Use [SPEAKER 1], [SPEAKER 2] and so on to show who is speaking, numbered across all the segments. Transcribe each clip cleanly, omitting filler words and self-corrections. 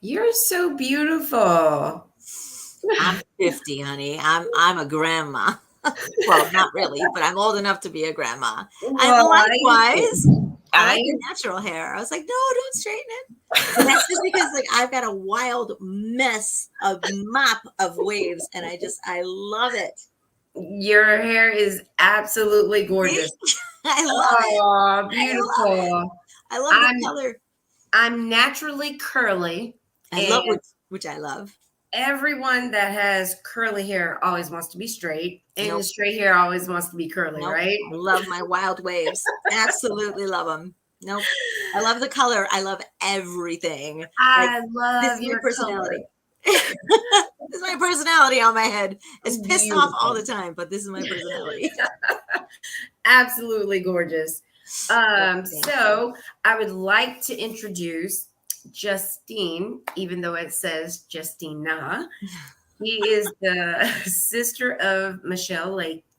[SPEAKER 1] You're so beautiful.
[SPEAKER 2] I'm 50, honey. I'm a grandma. Well, not really, but I'm old enough to be a grandma. And
[SPEAKER 1] Well,
[SPEAKER 2] likewise, I
[SPEAKER 1] I
[SPEAKER 2] like your natural hair. I was like, no, don't straighten it. But that's just because like I've got a wild mess of mop of waves, and I love it.
[SPEAKER 1] your hair is absolutely
[SPEAKER 2] See?
[SPEAKER 1] gorgeous.
[SPEAKER 2] I love it.
[SPEAKER 1] Oh,
[SPEAKER 2] I love it.
[SPEAKER 1] beautiful.
[SPEAKER 2] I love the
[SPEAKER 1] I'm
[SPEAKER 2] color.
[SPEAKER 1] I'm naturally curly,
[SPEAKER 2] I
[SPEAKER 1] and
[SPEAKER 2] love which I love.
[SPEAKER 1] everyone that has curly hair always wants to be straight, and the
[SPEAKER 2] Nope.
[SPEAKER 1] straight hair always wants to be curly,
[SPEAKER 2] Nope.
[SPEAKER 1] right?
[SPEAKER 2] I love my wild waves. Absolutely love them. Nope. I love the color. I love everything. Like,
[SPEAKER 1] I
[SPEAKER 2] this
[SPEAKER 1] love
[SPEAKER 2] is my
[SPEAKER 1] your color.
[SPEAKER 2] personality. This is my personality on my head. It's pissed off all
[SPEAKER 1] Beautiful.
[SPEAKER 2] the time, but this is my personality.
[SPEAKER 1] Absolutely gorgeous.
[SPEAKER 2] Well, thank you.
[SPEAKER 1] So I would like to introduce Justine, even though it says Justina. He is the sister of Michelle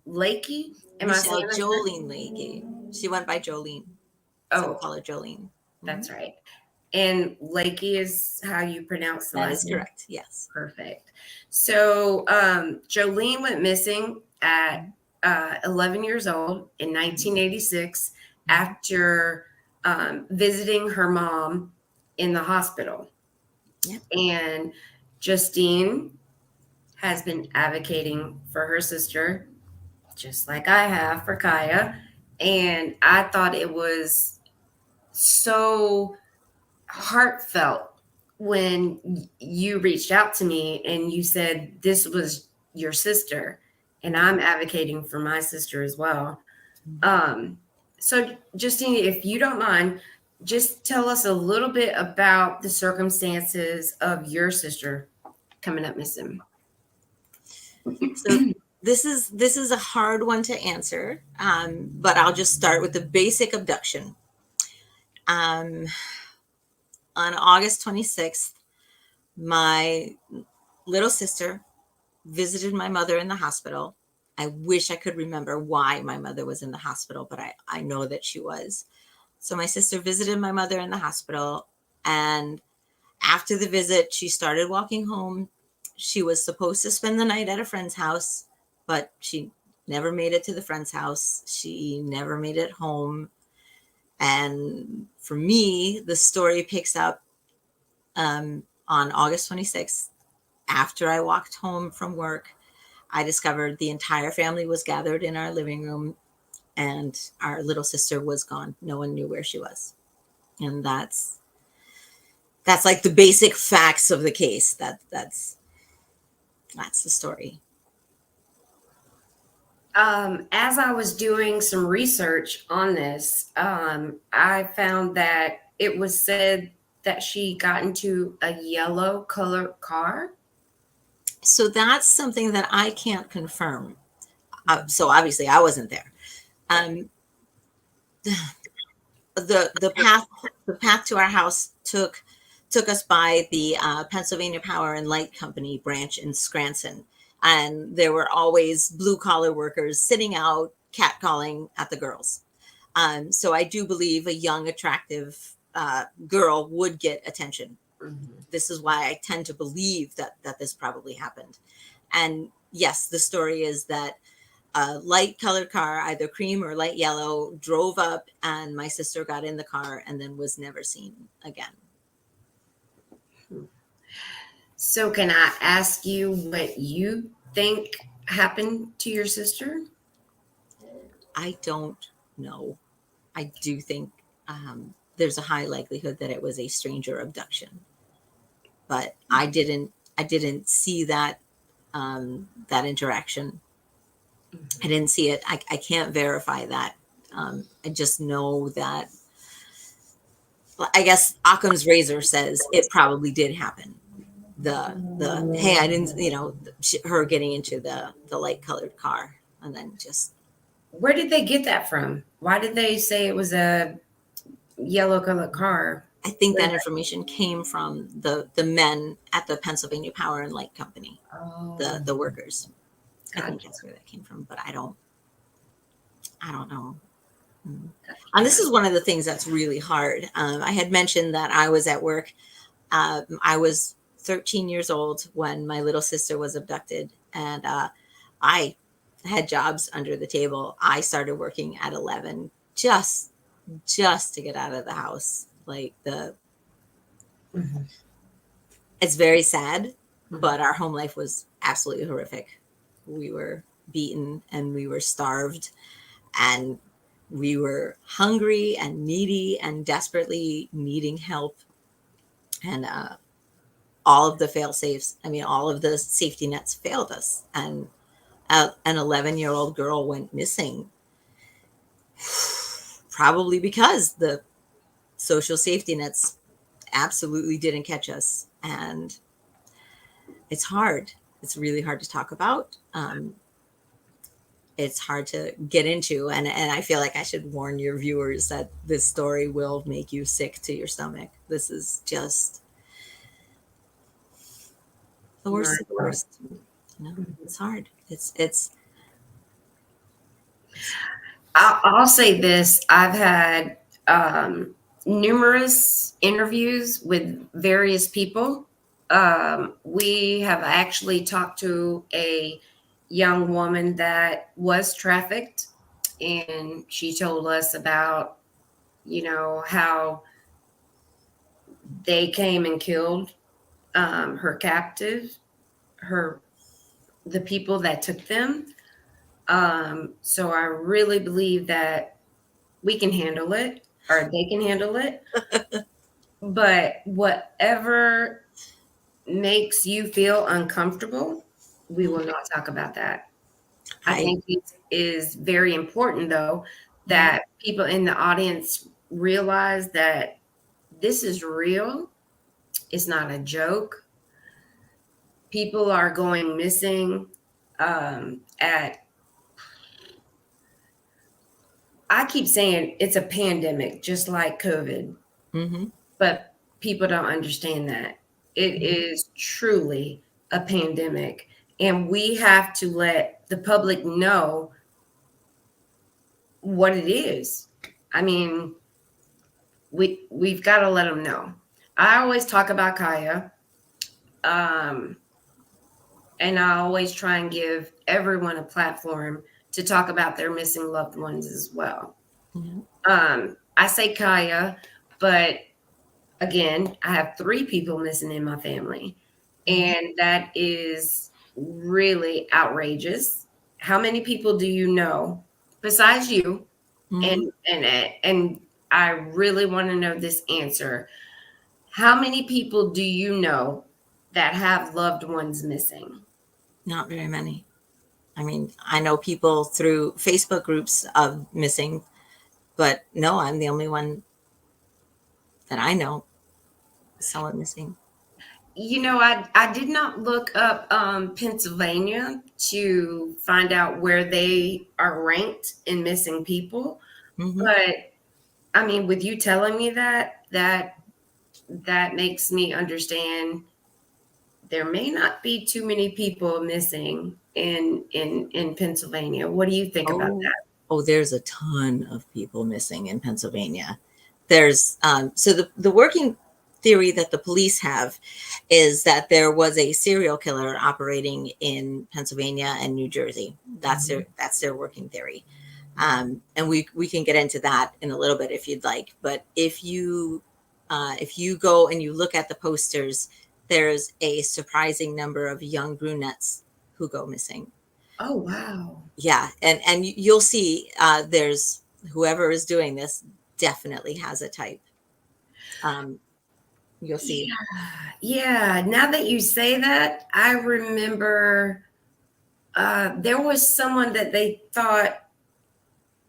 [SPEAKER 1] Lakey. Am I saying
[SPEAKER 2] Michelle
[SPEAKER 1] that correct?
[SPEAKER 2] Jolene Lakey. She went by Jolene. So we
[SPEAKER 1] Oh,
[SPEAKER 2] call her Jolene.
[SPEAKER 1] that's
[SPEAKER 2] Mhm.
[SPEAKER 1] right. And Lakey is how you pronounce the
[SPEAKER 2] That is
[SPEAKER 1] last name?
[SPEAKER 2] correct. Yes.
[SPEAKER 1] Perfect. So Jolene went missing at 11 years old in 1986
[SPEAKER 2] Mhm.
[SPEAKER 1] after visiting her mom in the hospital.
[SPEAKER 2] Yeah.
[SPEAKER 1] And Justine has been advocating for her sister, just like I have for Kaya. And I thought it was so heartfelt when you reached out to me and you said this was your sister, and I'm advocating for my sister as well.
[SPEAKER 2] Mhm.
[SPEAKER 1] Um, so, Justine, if you don't mind, just tell us a little bit about the circumstances of your sister coming up missing.
[SPEAKER 2] So this is a hard one to answer, but I'll just start with the basic abduction. Um, on August 26th, my little sister visited my mother in the hospital. I wish I could remember why my mother was in the hospital, but I know that she was. So my sister visited my mother in the hospital, and after the visit, she started walking home. She was supposed to spend the night at a friend's house, but she never made it to the friend's house. She never made it home. And for me, the story picks up on August 26th. After I walked home from work, I discovered the entire family was gathered in our living room, and our little sister was gone. No one knew where she was. And that's like the basic facts of the case. That's the story.
[SPEAKER 1] As I was doing some research on this, I found that it was said that she got into a yellow colored car.
[SPEAKER 2] So that's something that I can't confirm. So obviously I wasn't there. Um, the path to our house took us by the Pennsylvania Power and Light Company branch in Scranton, and there were always blue collar workers sitting out catcalling at the girls. So I do believe a young, attractive girl would get attention.
[SPEAKER 1] Mhm.
[SPEAKER 2] This is why I tend to believe that this probably happened. And yes, the story is that a light colored car, either cream or light yellow, drove up, and my sister got in the car and then was never seen again.
[SPEAKER 1] So, can I ask you what you think happened to your sister?
[SPEAKER 2] I don't know. I do think there's a high likelihood that it was a stranger abduction, but I didn't see that interaction. I
[SPEAKER 1] Mhm.
[SPEAKER 2] didn't see it. I can't verify that. I just know that, I guess Occam's razor says it probably did happen. The hey, I didn't, her getting into the light colored car, and then just,
[SPEAKER 1] Where did they get that from? Why did they say it was a yellow colored car?
[SPEAKER 2] I think
[SPEAKER 1] Where
[SPEAKER 2] that
[SPEAKER 1] did
[SPEAKER 2] information came from the men at the Pennsylvania Power and Light Company,
[SPEAKER 1] Oh,
[SPEAKER 2] the workers. I think
[SPEAKER 1] gotcha.
[SPEAKER 2] that's where that came from, but I don't know. Mm. And this
[SPEAKER 1] Yeah.
[SPEAKER 2] is one of the things that's really hard. I had mentioned that I was at work. I was 13 years old when my little sister was abducted, and I had jobs under the table. I started working at 11, just to get out of the house. Like the
[SPEAKER 1] Mhm.
[SPEAKER 2] It's very sad,
[SPEAKER 1] Mhm.
[SPEAKER 2] but our home life was absolutely horrific. We were beaten and we were starved and we were hungry and needy and desperately needing help. And all of the fail safes, I mean, all of the safety nets failed us. And an 11-year-old girl went missing, probably because the social safety nets absolutely didn't catch us. And it's hard. It's really hard to talk about. It's hard to get into, and I feel like I should warn your viewers that this story will make you sick to your stomach. This is just the worst of the
[SPEAKER 1] Right.
[SPEAKER 2] worst. You know, it's hard. It's
[SPEAKER 1] I'll say this: I've had um, numerous interviews with various people. We have actually talked to a young woman that was trafficked, and she told us about, how they came and killed her captive, her the people that took them. So I really believe that we can handle it, or they can handle it. But whatever makes you feel uncomfortable, we will not talk about that. I
[SPEAKER 2] I
[SPEAKER 1] think it is very important, though,
[SPEAKER 2] Mhm.
[SPEAKER 1] that people in the audience realize that this is real. It's not a joke. People are going missing at, I keep saying it's a pandemic, just like COVID,
[SPEAKER 2] Mhm.
[SPEAKER 1] but people don't understand that. It
[SPEAKER 2] Mhm.
[SPEAKER 1] is truly a pandemic, and we have to let the public know what it is. I mean, we've got to let them know. I always talk about Kaya, um, and I always try and give everyone a platform to talk about their missing loved ones as well.
[SPEAKER 2] Yeah.
[SPEAKER 1] I say Kaya, but again, I have 3 people missing in my family,
[SPEAKER 2] Mhm.
[SPEAKER 1] and that is really outrageous. How many people do you know besides you?
[SPEAKER 2] Mhm.
[SPEAKER 1] And I really want to know this answer. How many people do you know that have loved ones missing?
[SPEAKER 2] Not very many. I mean, I know people through Facebook groups of missing, but no, I'm the only one that I know someone missing.
[SPEAKER 1] I did not look up Pennsylvania to find out where they are ranked in missing people.
[SPEAKER 2] Mhm.
[SPEAKER 1] But I mean, with you telling me that makes me understand there may not be too many people missing in Pennsylvania. What do you think about
[SPEAKER 2] Oh,
[SPEAKER 1] that?
[SPEAKER 2] oh, there's a ton of people missing in Pennsylvania. There's so the working theory that the police have is that there was a serial killer operating in Pennsylvania and New Jersey.
[SPEAKER 1] Mhm.
[SPEAKER 2] That's their working theory. And we can get into that in a little bit if you'd like. But if you go and you look at the posters, there's a surprising number of young brunettes who go missing.
[SPEAKER 1] Oh, wow.
[SPEAKER 2] Yeah, and you'll see there's whoever is doing this definitely has a type. Um, you'll see.
[SPEAKER 1] Yeah. Yeah. Now that you say that, I remember there was someone that they thought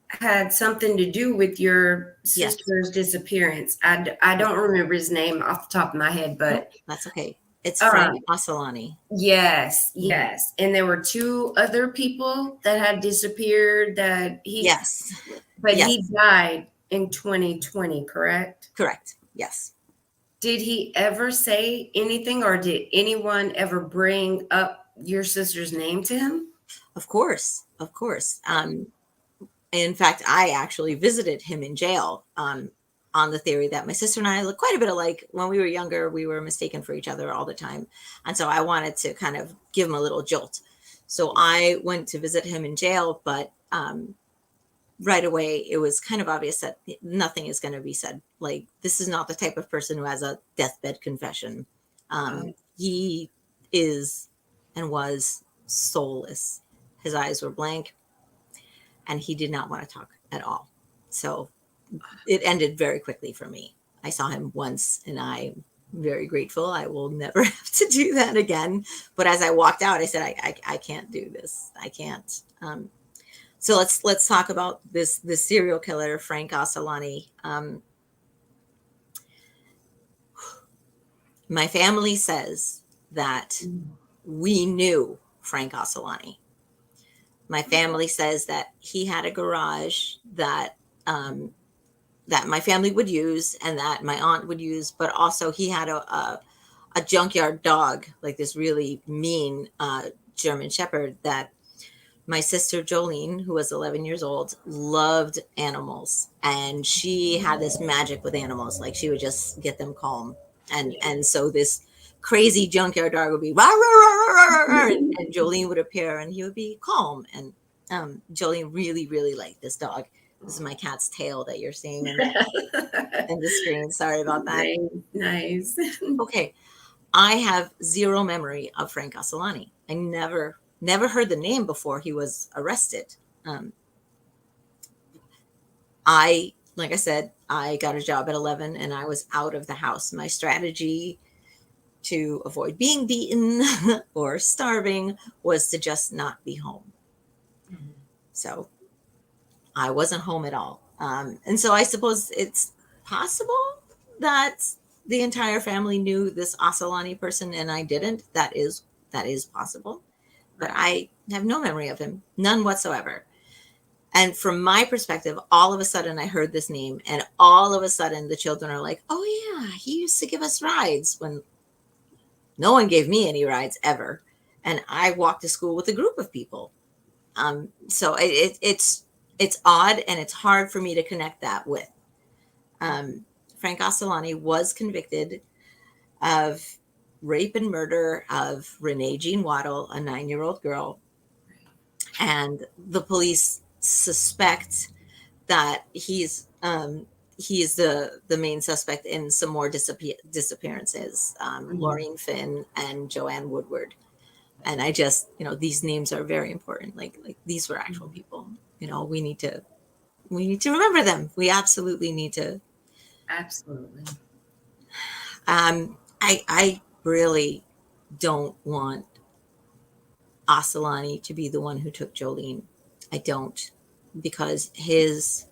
[SPEAKER 1] had something to do with your
[SPEAKER 2] Yes.
[SPEAKER 1] sister's disappearance. I
[SPEAKER 2] Yes.
[SPEAKER 1] don't remember his name off the top of my head,
[SPEAKER 2] Nope,
[SPEAKER 1] but
[SPEAKER 2] that's okay. It's Frank
[SPEAKER 1] um,
[SPEAKER 2] Assolani.
[SPEAKER 1] yes,
[SPEAKER 2] Mhm.
[SPEAKER 1] yes. And there were 2 other people that had disappeared
[SPEAKER 2] Yes.
[SPEAKER 1] but he
[SPEAKER 2] Yes.
[SPEAKER 1] died in 2020, correct?
[SPEAKER 2] Correct. Yes.
[SPEAKER 1] Did he ever say anything, or did anyone ever bring up your sister's name to him?
[SPEAKER 2] Of course. Of course. In fact, I actually visited him in jail, on the theory that my sister and I look quite a bit alike. When we were younger, we were mistaken for each other all the time. And so I wanted to kind of give him a little jolt. So I went to visit him in jail, but right away, it was kind of obvious that nothing is going to be said. Like, this is not the type of person who has a deathbed confession. He is and was soulless. His eyes were blank, and he did not want to talk at all. So it ended very quickly for me. I saw him once, and I'm very grateful. I will never have to do that again. But as I walked out, I said, I can't do this. I can't. So let's talk about this serial killer, Frank Osolani. My family says that we knew Frank Osolani. My family says that he had a garage that that my family would use and that my aunt would use, but also he had a junkyard dog, like this really mean German Shepherd that my sister Jolene, who was 11 years old, loved animals, and she had this magic with animals. Like, she would just get them calm, and so this crazy junkyard dog would be rah, rah, rah, rah, rah, and Jolene would appear, and he would be calm. And Jolene really, really liked this dog. This is my cat's tail that you're seeing in the screen. Sorry about that.
[SPEAKER 1] Nice, nice.
[SPEAKER 2] Okay, I have zero memory of Frank Osolani. I never heard the name before he was arrested. Like I said, I got a job at 11 and I was out of the house. My strategy to avoid being beaten or starving was to just not be home. So I wasn't home at all. And so I suppose it's possible that the entire family knew this Osolani person and I didn't. That is possible. But I have no memory of him, none whatsoever. And from my perspective, all of a sudden I heard this name, and all of a sudden the children are like, oh yeah, he used to give us rides, when no one gave me any rides ever. And I walked to school with a group of people. So it's odd, and it's hard for me to connect that with. Frank Osolani was convicted of rape and murder of Renee Jean Waddle, a 9-year-old girl. And the police suspect that he is the main suspect in some more disappearances, Laureen Finn and Joanne Woodward. And I just, these names are very important. Like these were actual people. We need to remember them. We absolutely need to.
[SPEAKER 1] Absolutely.
[SPEAKER 2] I really don't want Osolani to be the one who took Jolene. I don't, because his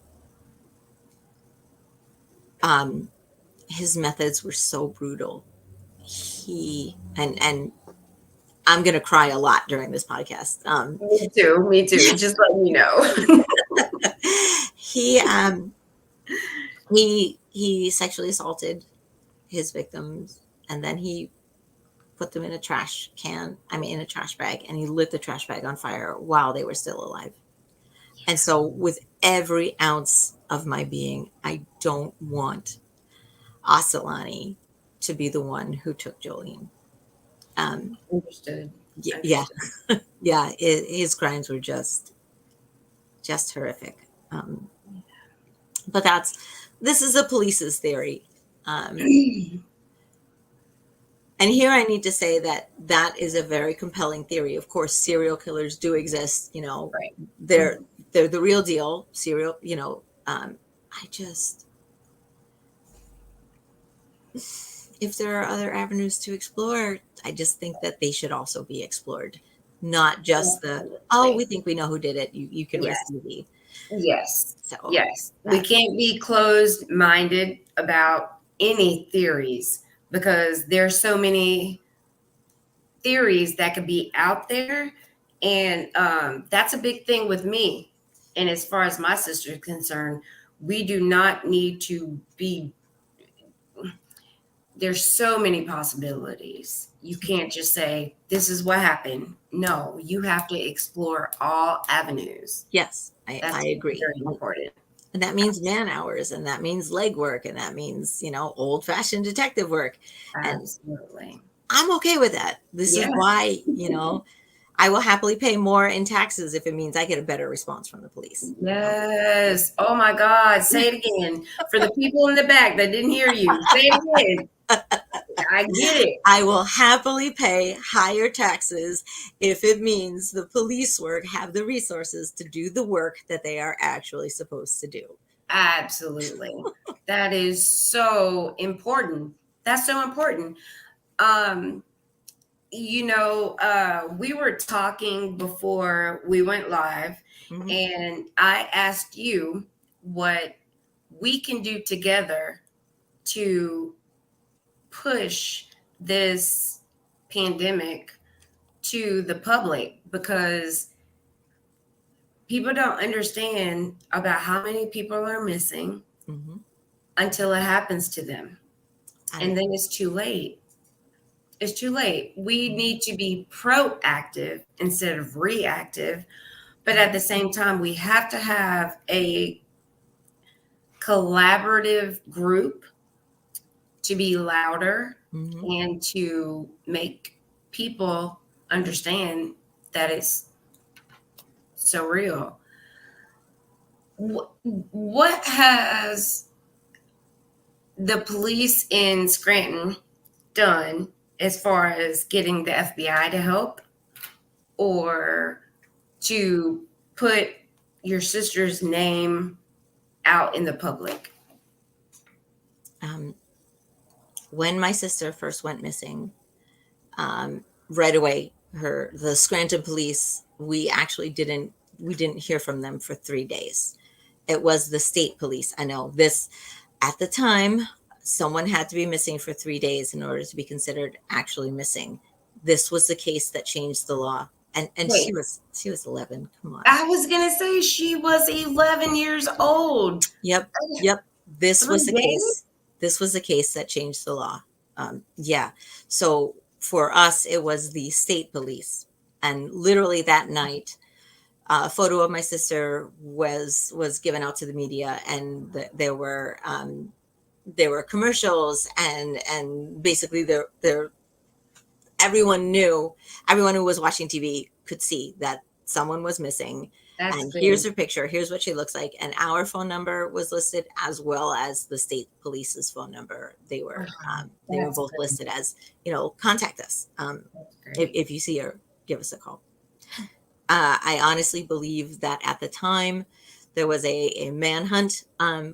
[SPEAKER 2] methods were so brutal. And I'm gonna cry a lot during this podcast.
[SPEAKER 1] Me too. Just let me know.
[SPEAKER 2] He sexually assaulted his victims, and then he put them in a trash bag, and he lit the trash bag on fire while they were still alive. And so with every ounce of my being, I don't want Osolani to be the one who took Jolene.
[SPEAKER 1] Understood.
[SPEAKER 2] Yeah. Yeah. His crimes were just horrific. But this is the police's theory. And here I need to say that is a very compelling theory. Of course, serial killers do exist.
[SPEAKER 1] Right.
[SPEAKER 2] They're the real deal. Serial. If there are other avenues to explore, I just think that they should also be explored, not just we think we know who did it. You can rest easy.
[SPEAKER 1] Yes.
[SPEAKER 2] So
[SPEAKER 1] yes, we can't be closed-minded about any theories, because there's so many theories that could be out there, and that's a big thing with me. And as far as my sister is concerned, we do not need to be there's so many possibilities. You can't just say, this is what happened. No, you have to explore all avenues.
[SPEAKER 2] Yes, I
[SPEAKER 1] That's
[SPEAKER 2] agree.
[SPEAKER 1] very important.
[SPEAKER 2] And that means man hours, and that means leg work, and that means, old fashioned detective work. And
[SPEAKER 1] Absolutely.
[SPEAKER 2] I'm okay with that. This is
[SPEAKER 1] Yeah.
[SPEAKER 2] why, I will happily pay more in taxes if it means I get a better response from the police.
[SPEAKER 1] Yes. Oh my God. Say it again. For the people in the back that didn't hear you, say it again. I get it.
[SPEAKER 2] I will happily pay higher taxes if it means the police work have the resources to do the work that they are actually supposed to do.
[SPEAKER 1] Absolutely. That is so important. That's so important. Um, we were talking before we went live,
[SPEAKER 2] Mhm.
[SPEAKER 1] and I asked you what we can do together to push this pandemic to the public, because people don't understand about how many people are missing
[SPEAKER 2] Mhm.
[SPEAKER 1] until it happens to them.
[SPEAKER 2] And
[SPEAKER 1] And then it's too late. It's too late. We
[SPEAKER 2] Mhm.
[SPEAKER 1] need to be proactive instead of reactive. But at
[SPEAKER 2] Mhm.
[SPEAKER 1] the same time, we have to have a collaborative group to be louder
[SPEAKER 2] Mhm.
[SPEAKER 1] and to make people understand that it's so real. What has the police in Scranton done as far as getting the FBI to help, or to put your sister's name out in the public?
[SPEAKER 2] um, when my sister first went missing, right away, the Scranton police, we didn't hear from them for 3 days. It was the state police. I know this at the time. Someone had to be missing for 3 days in order to be considered actually missing. This was the case that changed the law, and
[SPEAKER 1] Wait,
[SPEAKER 2] she was 11. Come on.
[SPEAKER 1] I was going to say she was 11 years old.
[SPEAKER 2] Yep, yep. This was
[SPEAKER 1] Three
[SPEAKER 2] the
[SPEAKER 1] days?
[SPEAKER 2] case. This was the case that changed the law. Yeah. So for us, it was the state police, and literally that night, a photo of my sister was given out to the media, and there were commercials, and basically there everyone knew, everyone who was watching TV could see that someone was missing.
[SPEAKER 1] That's
[SPEAKER 2] And here's
[SPEAKER 1] good.
[SPEAKER 2] her picture. Here's what she looks like. And our phone number was listed, as well as the state police's phone number. They
[SPEAKER 1] Oh,
[SPEAKER 2] were they were
[SPEAKER 1] that's
[SPEAKER 2] both
[SPEAKER 1] good.
[SPEAKER 2] listed as, contact us.
[SPEAKER 1] That's
[SPEAKER 2] If,
[SPEAKER 1] great.
[SPEAKER 2] if you see her, give us a call. I honestly believe that at the time there was a manhunt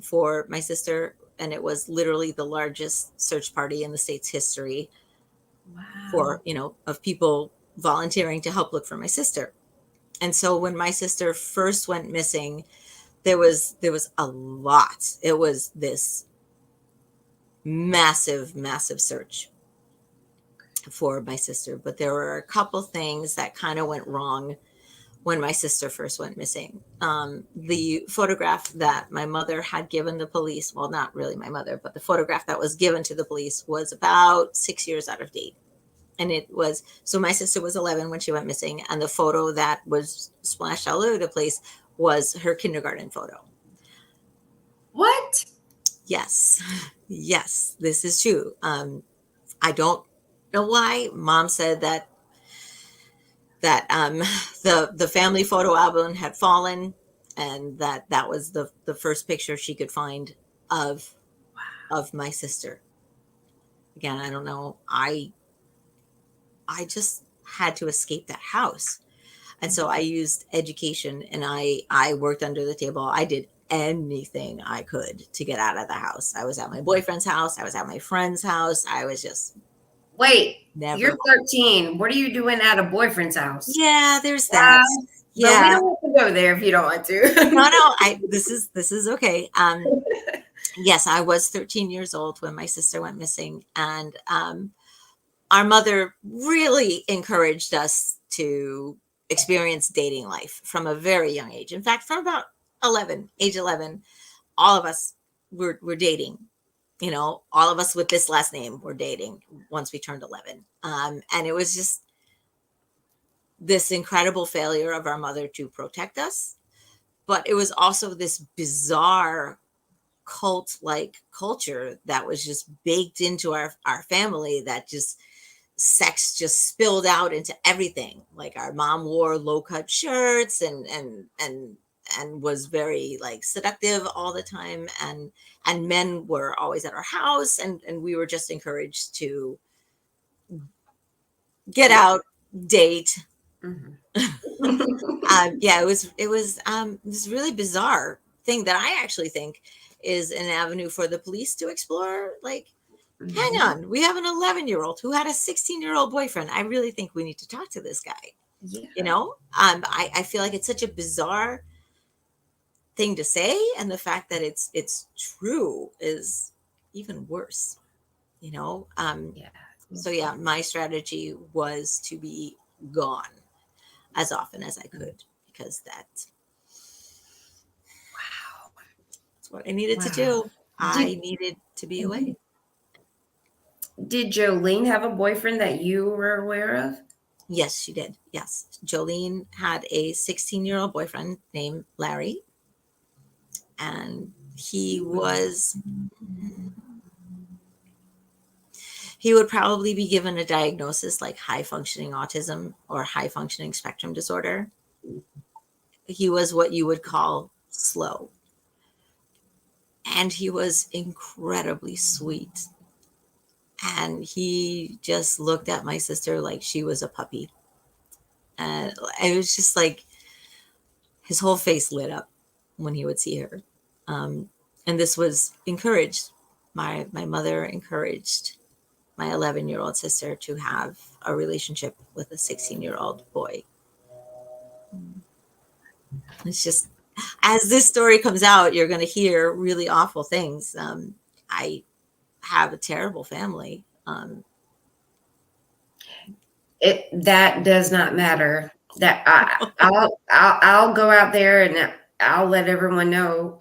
[SPEAKER 2] for my sister, and it was literally the largest search party in the state's history
[SPEAKER 1] Wow.
[SPEAKER 2] for, of people volunteering to help look for my sister. And so when my sister first went missing, there was a lot. It was this massive, massive search for my sister, but there were a couple things that kind of went wrong when my sister first went missing. The photograph that my mother had given the police, well, not really my mother, but the photograph that was given to the police was about 6 years out of date. And it was, so my sister was 11 when she went missing, and the photo that was splashed all over the place was her kindergarten photo.
[SPEAKER 1] What?
[SPEAKER 2] Yes, yes, this is true. I don't know why. Mom said that the family photo album had fallen, and that was the first picture she could find of of my sister. Again, I don't know. I just had to escape that house. And so I used education, and I worked under the table. I did anything I could to get out of the house. I was at my boyfriend's house. I was at my friend's house. I was just
[SPEAKER 1] Wait, you're
[SPEAKER 2] never.
[SPEAKER 1] 13. What are you doing at a boyfriend's house?
[SPEAKER 2] Yeah, there's that.
[SPEAKER 1] But we
[SPEAKER 2] Yeah.
[SPEAKER 1] don't have to go there if you don't want
[SPEAKER 2] No,
[SPEAKER 1] to.
[SPEAKER 2] no, this is okay. Yes, I was 13 years old when my sister went missing, and our mother really encouraged us to experience dating life from a very young age. In fact, from about age 11, all of us were dating. all of us with this last name were dating once we turned 11. And it was just this incredible failure of our mother to protect us. But it was also this bizarre cult like culture that was just baked into our family, that just sex just spilled out into everything. Like our mom wore low cut shirts and was very like seductive all the time, and men were always at our house, and we were just encouraged to get
[SPEAKER 1] Yeah.
[SPEAKER 2] out, date.
[SPEAKER 1] Mhm.
[SPEAKER 2] Yeah, it was this really bizarre thing that I actually think is an avenue for the police to explore. Like, hang
[SPEAKER 1] Mhm.
[SPEAKER 2] on, we have an 11-year-old who had a 16-year-old boyfriend. I really think we need to talk to this guy.
[SPEAKER 1] Yeah.
[SPEAKER 2] I feel like it's such a bizarre thing to say, and the fact that it's true is even worse. You know,
[SPEAKER 1] Yeah.
[SPEAKER 2] so yeah, my strategy was to be gone as often as I could, because that's
[SPEAKER 1] Wow.
[SPEAKER 2] what I needed to
[SPEAKER 1] Wow.
[SPEAKER 2] do. I
[SPEAKER 1] Did
[SPEAKER 2] needed to be away.
[SPEAKER 1] did Jolene have a boyfriend that you were aware of?
[SPEAKER 2] Yes, she did. Yes. Jolene had a 16-year-old boyfriend named Larry, and he would probably be given a diagnosis like high functioning autism or high functioning spectrum disorder. He was what you would call slow, and he was incredibly sweet. And he just looked at my sister like she was a puppy. And it was just like his whole face lit up when he would see her. Um, and this was encouraged. My mother encouraged my 11-year-old sister to have a relationship with a 16-year-old boy. It's just, as this story comes out, you're going to hear really awful things. I have a terrible family.
[SPEAKER 1] It that does not matter. That I'll go out there and I'll let everyone know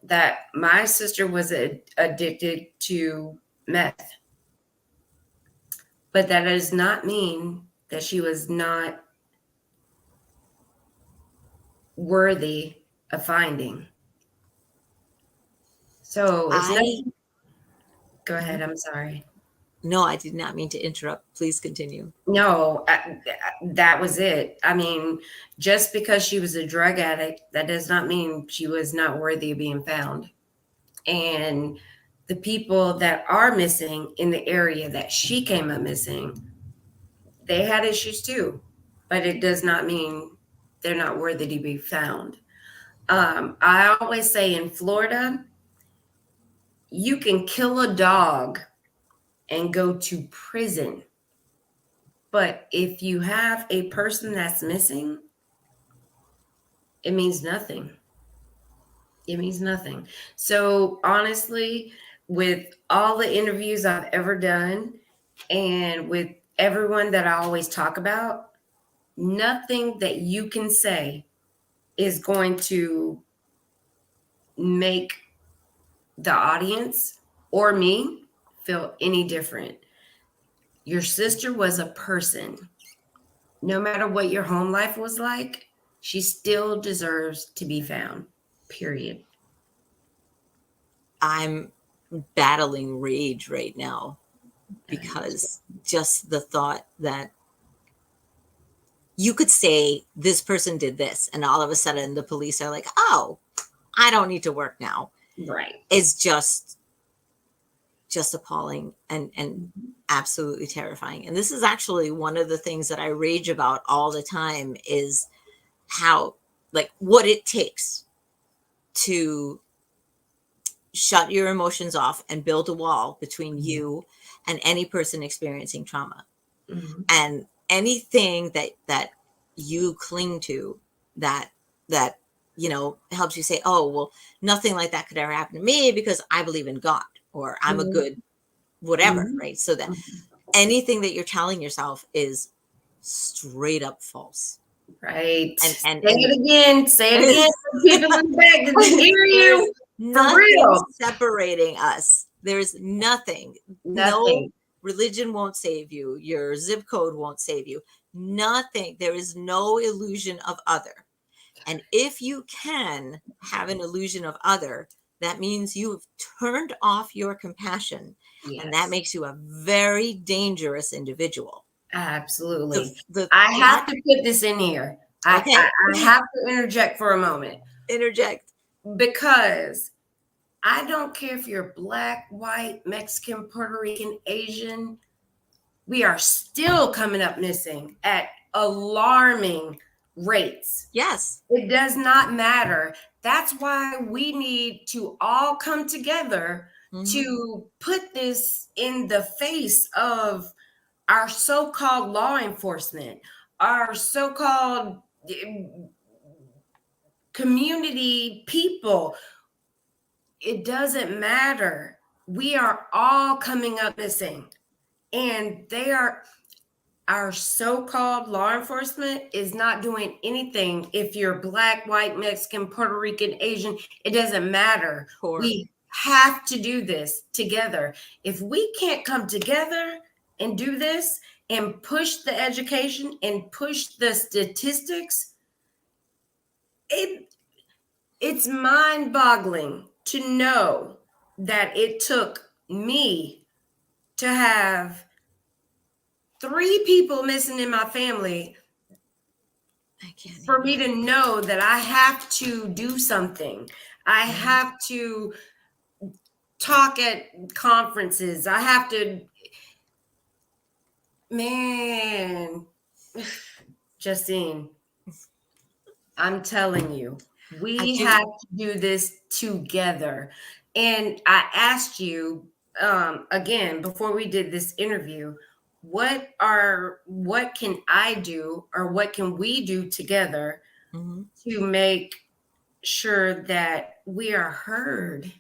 [SPEAKER 1] that my sister was addicted to meth, but that does not mean that she was not worthy of finding. So it's
[SPEAKER 2] I,
[SPEAKER 1] nothing. Go ahead. I'm sorry.
[SPEAKER 2] no, I did not mean to interrupt. Please continue.
[SPEAKER 1] No, that was it. I mean, just because she was a drug addict, that does not mean she was not worthy of being found. And the people that are missing in the area that she came up missing, they had issues too, but it does not mean they're not worthy to be found. I always say in Florida, you can kill a dog and go to prison. But if you have a person that's missing, it means nothing. It means nothing. So honestly, with all the interviews I've ever done and with everyone that I always talk about, nothing that you can say is going to make the audience or me feel any different. Your sister was a person. No matter what your home life was like, she still deserves to be found. Period.
[SPEAKER 2] I'm battling rage right now,
[SPEAKER 1] I understand.
[SPEAKER 2] because just the thought that you could say this person did this, and all of a sudden the police are like, oh, I don't need to work now,
[SPEAKER 1] Right.
[SPEAKER 2] is just appalling and absolutely terrifying. And this is actually one of the things that I rage about all the time, is how, like, what it takes to shut your emotions off and build a wall between you and any person experiencing trauma.
[SPEAKER 1] Mhm.
[SPEAKER 2] And anything that you cling to, that that helps you say, oh well, nothing like that could ever happen to me because I believe in God, or I'm a
[SPEAKER 1] Mhm.
[SPEAKER 2] good whatever,
[SPEAKER 1] Mhm.
[SPEAKER 2] right? So that
[SPEAKER 1] Mhm.
[SPEAKER 2] anything that you're telling yourself is straight up false.
[SPEAKER 1] Right.
[SPEAKER 2] and and
[SPEAKER 1] Say
[SPEAKER 2] and
[SPEAKER 1] it again. Say it again. For people in the back, did they hear
[SPEAKER 2] there's
[SPEAKER 1] you? For
[SPEAKER 2] Nothing
[SPEAKER 1] real.
[SPEAKER 2] separating us. There's nothing. No
[SPEAKER 1] Nothing.
[SPEAKER 2] religion won't save you. Your zip code won't save you. Nothing. There is no illusion of other. And if you can have an illusion of other, that means you've turned off your compassion. And that
[SPEAKER 1] Yes.
[SPEAKER 2] makes you a very dangerous individual. The,
[SPEAKER 1] Absolutely.
[SPEAKER 2] the
[SPEAKER 1] I have
[SPEAKER 2] thought,
[SPEAKER 1] to put this in here. I,
[SPEAKER 2] okay,
[SPEAKER 1] I, I have to interject for a moment
[SPEAKER 2] interject.
[SPEAKER 1] because I don't care if you're black, white, Mexican, Puerto Rican, Asian, we are still coming up missing at alarming rates.
[SPEAKER 2] Yes.
[SPEAKER 1] It does not matter. That's why we need to all come together
[SPEAKER 2] Mhm.
[SPEAKER 1] to put this in the face of our so-called law enforcement, our so-called community people. It doesn't matter. We are all coming up missing. And they are, our so-called law enforcement is not doing anything. If you're black, white, Mexican, Puerto Rican, Asian, it doesn't matter.
[SPEAKER 2] Poor.
[SPEAKER 1] We have to do this together. If we can't come together and do this and push the education and push the statistics, it's mind-boggling to know that it took me to have 3 people missing in my family
[SPEAKER 2] I can't
[SPEAKER 1] for
[SPEAKER 2] even.
[SPEAKER 1] me to know that I have to do something. I
[SPEAKER 2] Mhm.
[SPEAKER 1] have to talk at conferences. I have to, man, Justine, I'm telling you,
[SPEAKER 2] I
[SPEAKER 1] we
[SPEAKER 2] do.
[SPEAKER 1] have to do this together. And I asked you again before we did this interview, what can I do or what can we do together
[SPEAKER 2] Mhm.
[SPEAKER 1] to make sure that we are heard?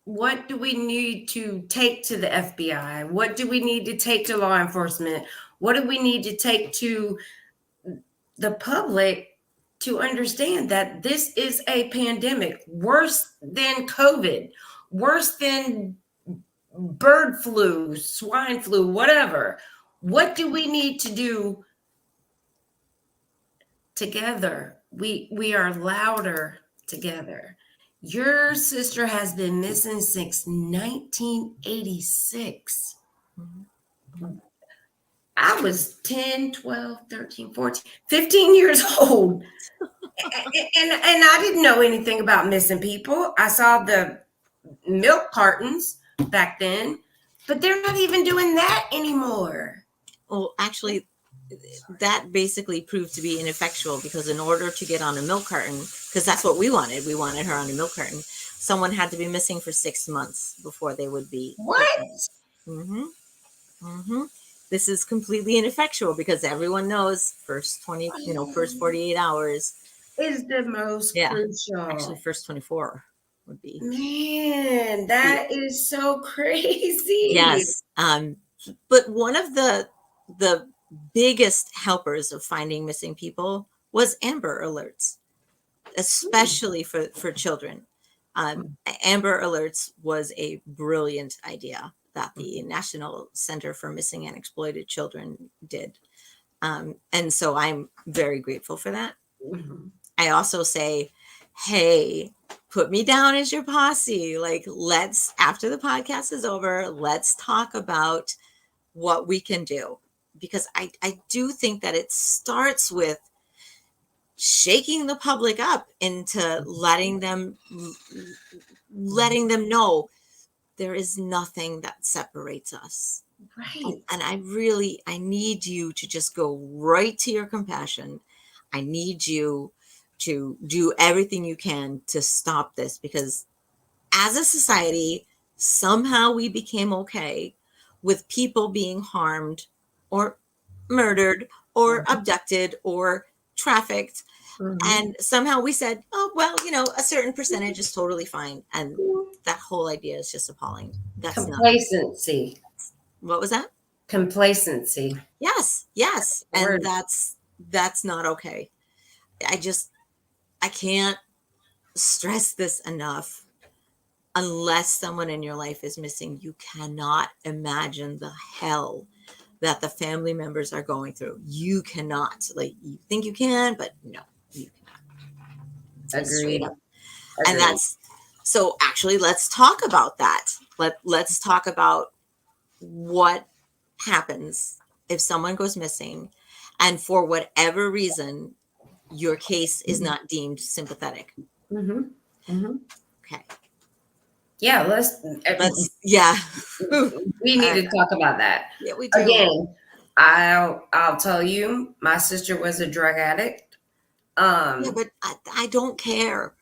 [SPEAKER 1] What do we need to take to the FBI? What do we need to take to law enforcement? What do we need to take to the public to understand that this is a pandemic worse than COVID, worse than bird flu, swine flu, whatever? What do we need to do together? We are louder together. Your sister has been missing since 1986.
[SPEAKER 2] Mhm.
[SPEAKER 1] I was 10, 12, 13, 14, 15 years old. And I didn't know anything about missing people. I saw the milk cartons back then, but they're not even doing that anymore.
[SPEAKER 2] Well, actually, that basically proved to be ineffectual because in order to get on a milk carton, because that's what we wanted her on a milk carton, someone had to be missing for 6 months before they would be
[SPEAKER 1] What
[SPEAKER 2] taken. Mm-hmm. Mm-hmm. This is completely ineffectual because everyone knows first 20, first 48 hours.
[SPEAKER 1] is the most
[SPEAKER 2] Yeah. Actually,
[SPEAKER 1] crucial?
[SPEAKER 2] first 24 would be.
[SPEAKER 1] Man, that is so crazy.
[SPEAKER 2] Yes. But one of the biggest helpers of finding missing people was Amber Alerts, especially for children. Amber Alerts was a brilliant idea that the National Center for Missing and Exploited Children did. And so I'm very grateful for that.
[SPEAKER 1] Mhm.
[SPEAKER 2] I also say, hey, put me down as your posse. Like, let's, after the podcast is over, let's talk about what we can do. Because I do think that it starts with shaking the public up into letting them know there is nothing that separates us.
[SPEAKER 1] Right.
[SPEAKER 2] And I need you to just go right to your compassion. I need you to do everything you can to stop this because as a society, somehow we became okay with people being harmed or murdered or
[SPEAKER 1] Mhm.
[SPEAKER 2] abducted or trafficked.
[SPEAKER 1] Mhm.
[SPEAKER 2] And somehow we said, oh, well, a certain percentage is totally fine. And that whole idea is just appalling. That's not.
[SPEAKER 1] Complacency.
[SPEAKER 2] What was that?
[SPEAKER 1] Complacency.
[SPEAKER 2] Yes, yes. And
[SPEAKER 1] Word.
[SPEAKER 2] that's not okay. I just I can't stress this enough. unless someone in your life is missing, you cannot imagine the hell that the family members are going through. You cannot. Like, you think you can, but no, you cannot. Straight
[SPEAKER 1] Agreed.
[SPEAKER 2] up. And
[SPEAKER 1] Agreed.
[SPEAKER 2] that's so actually let's talk about that. Let's talk about what happens if someone goes missing and for whatever reason your case is not deemed sympathetic.
[SPEAKER 1] Mm-hmm. Mm-hmm.
[SPEAKER 2] Okay.
[SPEAKER 1] Yeah,
[SPEAKER 2] Yeah.
[SPEAKER 1] we
[SPEAKER 2] All
[SPEAKER 1] need
[SPEAKER 2] right.
[SPEAKER 1] to talk about that.
[SPEAKER 2] Yeah, we do.
[SPEAKER 1] Again, I'll tell you, my sister was a drug addict.
[SPEAKER 2] Yeah,
[SPEAKER 1] Um
[SPEAKER 2] but I don't care.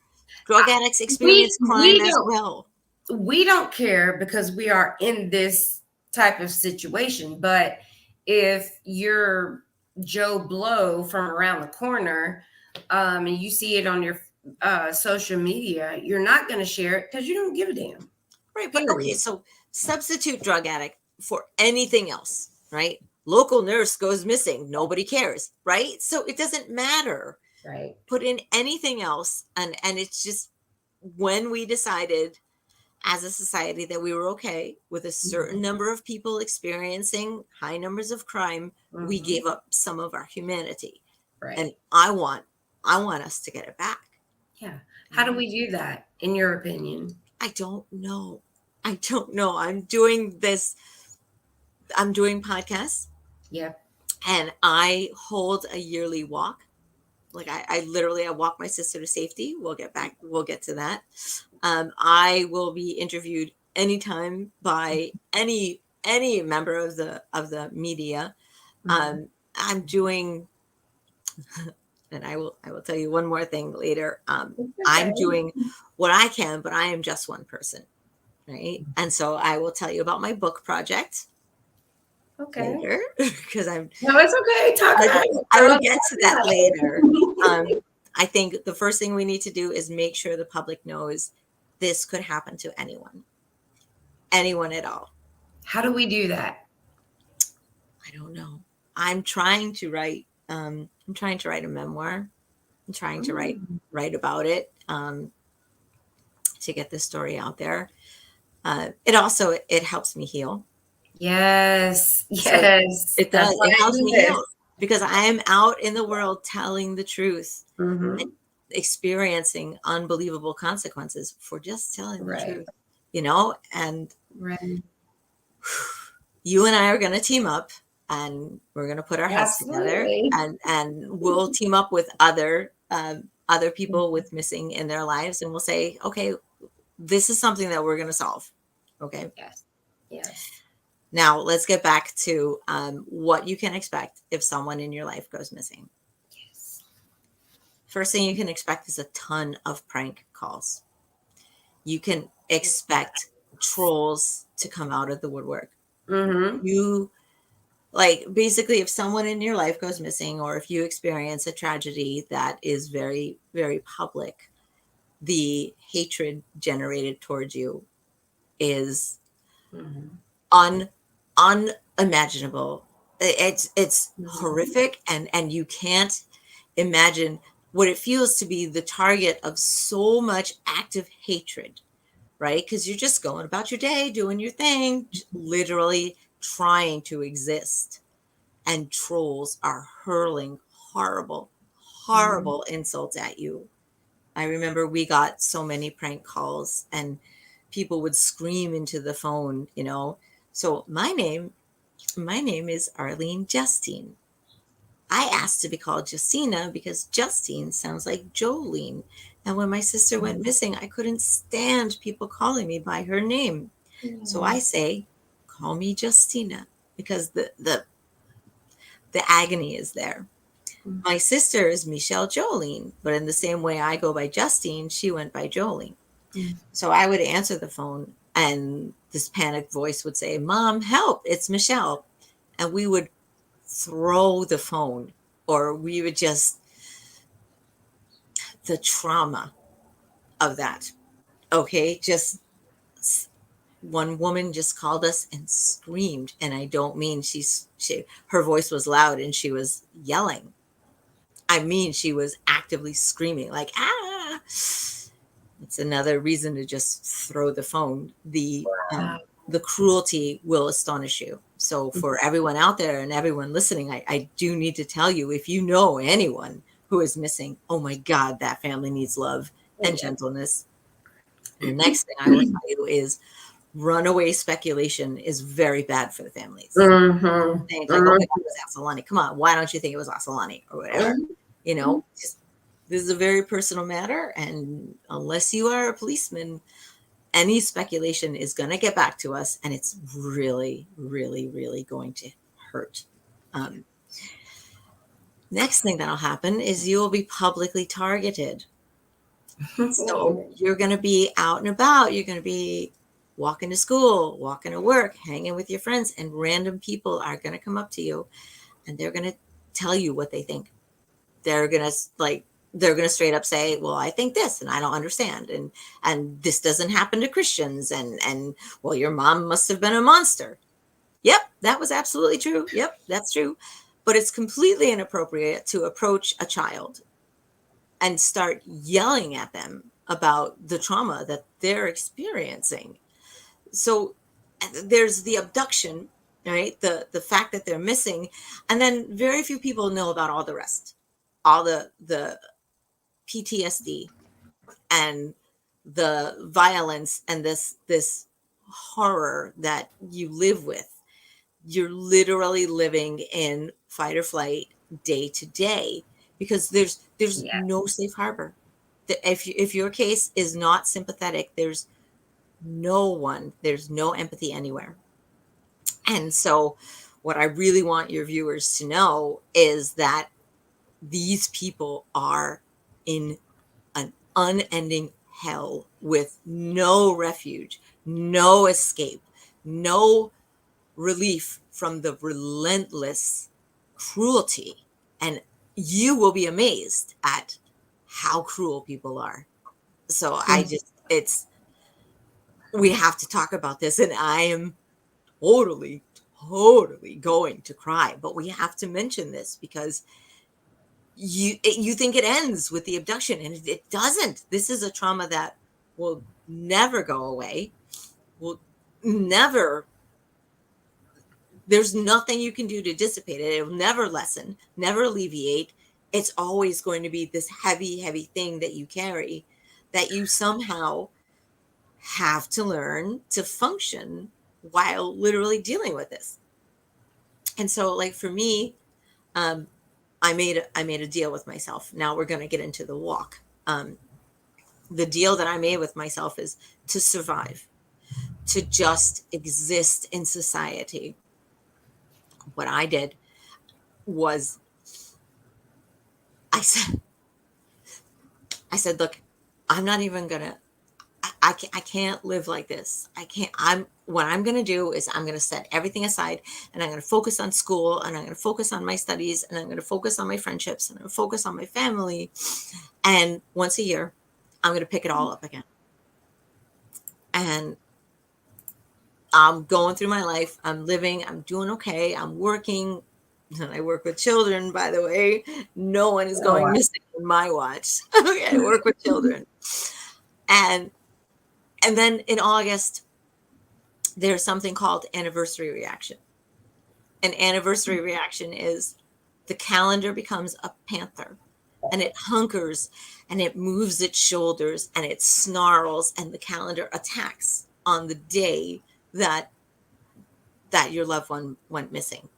[SPEAKER 2] Drug addicts
[SPEAKER 1] we
[SPEAKER 2] experience crime
[SPEAKER 1] we
[SPEAKER 2] as
[SPEAKER 1] don't
[SPEAKER 2] well.
[SPEAKER 1] we don't care because we are in this type of situation. But if you're Joe Blow from around the corner, and you see it on your social media, you're not going to share it because you don't give a damn.
[SPEAKER 2] Right, but okay,
[SPEAKER 1] Period.
[SPEAKER 2] so substitute drug addict for anything else, right? Local nurse goes missing, nobody cares, right? So it doesn't matter.
[SPEAKER 1] Right.
[SPEAKER 2] Put in anything else, and it's just when we decided as a society that we were okay with a certain number of people experiencing high numbers of crime, we
[SPEAKER 1] Mm-hmm.
[SPEAKER 2] gave up some of our humanity. And
[SPEAKER 1] Right.
[SPEAKER 2] I want us to get it back.
[SPEAKER 1] Yeah. How do
[SPEAKER 2] Right?
[SPEAKER 1] we do that, in your opinion?
[SPEAKER 2] I don't know. I don't know. I'm doing podcasts,
[SPEAKER 1] Yep.
[SPEAKER 2] and I hold a yearly walk. Like I literally I walk my sister to safety. We'll get to that. I will be interviewed anytime by any member of the media.
[SPEAKER 1] Mm-hmm.
[SPEAKER 2] I'm doing, and I will tell you one more thing later.
[SPEAKER 1] It's
[SPEAKER 2] I'm
[SPEAKER 1] okay.
[SPEAKER 2] doing what I can, but I am just one person, right? And so I will tell you about my book project
[SPEAKER 1] Okay.
[SPEAKER 2] later because
[SPEAKER 1] No, it's okay. Talk about it,
[SPEAKER 2] I
[SPEAKER 1] girl.
[SPEAKER 2] will
[SPEAKER 1] Talk
[SPEAKER 2] get to that
[SPEAKER 1] about
[SPEAKER 2] later.
[SPEAKER 1] it.
[SPEAKER 2] I think the first thing we need to do is make sure the public knows this could happen to anyone at all.
[SPEAKER 1] How do we do that?
[SPEAKER 2] I don't know. I'm trying to write. I'm trying to write a memoir. I'm trying to
[SPEAKER 1] Mm.
[SPEAKER 2] write about it, to get this story out there. It helps me heal.
[SPEAKER 1] Yes.
[SPEAKER 2] So
[SPEAKER 1] Yes.
[SPEAKER 2] it
[SPEAKER 1] That's
[SPEAKER 2] does.
[SPEAKER 1] why
[SPEAKER 2] It
[SPEAKER 1] I
[SPEAKER 2] helps
[SPEAKER 1] do
[SPEAKER 2] me
[SPEAKER 1] this.
[SPEAKER 2] heal because I am out in the world telling the truth and
[SPEAKER 1] Mm-hmm.
[SPEAKER 2] experiencing unbelievable consequences for just telling the
[SPEAKER 1] Right.
[SPEAKER 2] truth. And
[SPEAKER 1] Right.
[SPEAKER 2] you and I are going to team up, and we're going to put our heads together,
[SPEAKER 1] Absolutely.
[SPEAKER 2] and we'll team up with other people with missing in their lives, and we'll say, okay, this is something that we're going to solve. Okay.
[SPEAKER 1] Yes. Yes.
[SPEAKER 2] Now let's get back to what you can expect if someone in your life goes missing.
[SPEAKER 1] Yes.
[SPEAKER 2] First thing you can expect is a ton of prank calls. You can expect trolls to come out of the woodwork.
[SPEAKER 1] Mm-hmm.
[SPEAKER 2] You like basically if someone in your life goes missing or if you experience a tragedy that is very, very public, the hatred generated towards you is
[SPEAKER 1] Mm-hmm.
[SPEAKER 2] un unimaginable. It's
[SPEAKER 1] Mm-hmm.
[SPEAKER 2] horrific, and you can't imagine what it feels to be the target of so much active hatred, right? Because you're just going about your day, doing your thing, literally trying to exist. And trolls are hurling horrible,
[SPEAKER 1] Mm-hmm.
[SPEAKER 2] horrible insults at you. I remember we got so many prank calls, and people would scream into the phone. So my name is Arlene Justine. I asked to be called Justina because Justine sounds like Jolene. And when my sister went missing, I couldn't stand people calling me by her name. So I say, call me Justina because the agony is there. My sister is Michelle Jolene, but in the same way I go by Justine, she went by Jolene.
[SPEAKER 1] Mm-hmm.
[SPEAKER 2] So I would answer the phone, and this panicked voice would say, Mom, help, it's Michelle. And we would throw the phone, or we would just, the trauma of that. Okay. Just one woman just called us and screamed. And I don't mean her voice was loud and she was yelling. I mean, she was actively screaming like, ah. It's another reason to just throw the phone.
[SPEAKER 1] Wow.
[SPEAKER 2] The cruelty will astonish you. So for everyone out there and everyone listening, I do need to tell you, if you know anyone who is missing, oh my God, that family needs love and
[SPEAKER 1] Yeah.
[SPEAKER 2] gentleness. And the next thing I will tell you is runaway speculation is very bad for the families.
[SPEAKER 1] Mm-hmm.
[SPEAKER 2] Saying like, oh my God,
[SPEAKER 1] Mm-hmm.
[SPEAKER 2] it was Asalani. Come on, why don't you think it was Asalani or whatever? You
[SPEAKER 1] Mm-hmm.
[SPEAKER 2] know, just, this is a very personal matter. And unless you are a policeman, any speculation is going to get back to us, and it's really, really, really going to hurt. Um, Next thing that'll happen is you will be publicly targeted. So you're going to be out and about. You're going to be walking to school, walking to work, hanging with your friends, and random people are going to come up to you and they're going to tell you what they think. They're going to they're going to straight up say, well, I think this and I don't understand, and this doesn't happen to Christians, and well, your mom must have been a monster. Yep, that was absolutely true. Yep, that's true. But it's completely inappropriate to approach a child and start yelling at them about the trauma that they're experiencing. So there's the abduction, right? The fact that they're missing, and then very few people know about all the rest, all the PTSD and the violence and this horror that you live with. You're literally living in fight or flight day to day because there's
[SPEAKER 1] Yeah.
[SPEAKER 2] no safe harbor. If your case is not sympathetic, there's no empathy anywhere. And so what I really want your viewers to know is that these people are in an unending hell with no refuge, no escape, no relief from the relentless cruelty. And you will be amazed at how cruel people are. So it's, we have to talk about this. And I am totally, totally going to cry, but we have to mention this because you think it ends with the abduction, and it doesn't. This is a trauma that will never go away, will never, there's nothing you can do to dissipate it. It will never lessen, never alleviate. It's always going to be this heavy, heavy thing that you carry that you somehow have to learn to function while literally dealing with this. And so, like for me, um, I made a deal with myself. Now we're going to get into the walk. The deal that I made with myself is to survive, to just exist in society. What I did was I said, look, I'm not even gonna. I can't live like this. I can't. What I'm gonna do is I'm gonna set everything aside, and I'm gonna focus on school, and I'm gonna focus on my studies, and I'm gonna focus on my friendships, and I'm gonna focus on my family. And once a year, I'm gonna pick it all up again. And I'm going through my life. I'm living. I'm doing okay. I'm working. And I work with children, by the way. No one is
[SPEAKER 1] Oh,
[SPEAKER 2] going
[SPEAKER 1] wow.
[SPEAKER 2] missing in my watch. Okay, I work with children. And then in August, there's something called anniversary reaction. An anniversary reaction is the calendar becomes a panther and it hunkers and it moves its shoulders and it snarls, and the calendar attacks on the day that your loved one went missing.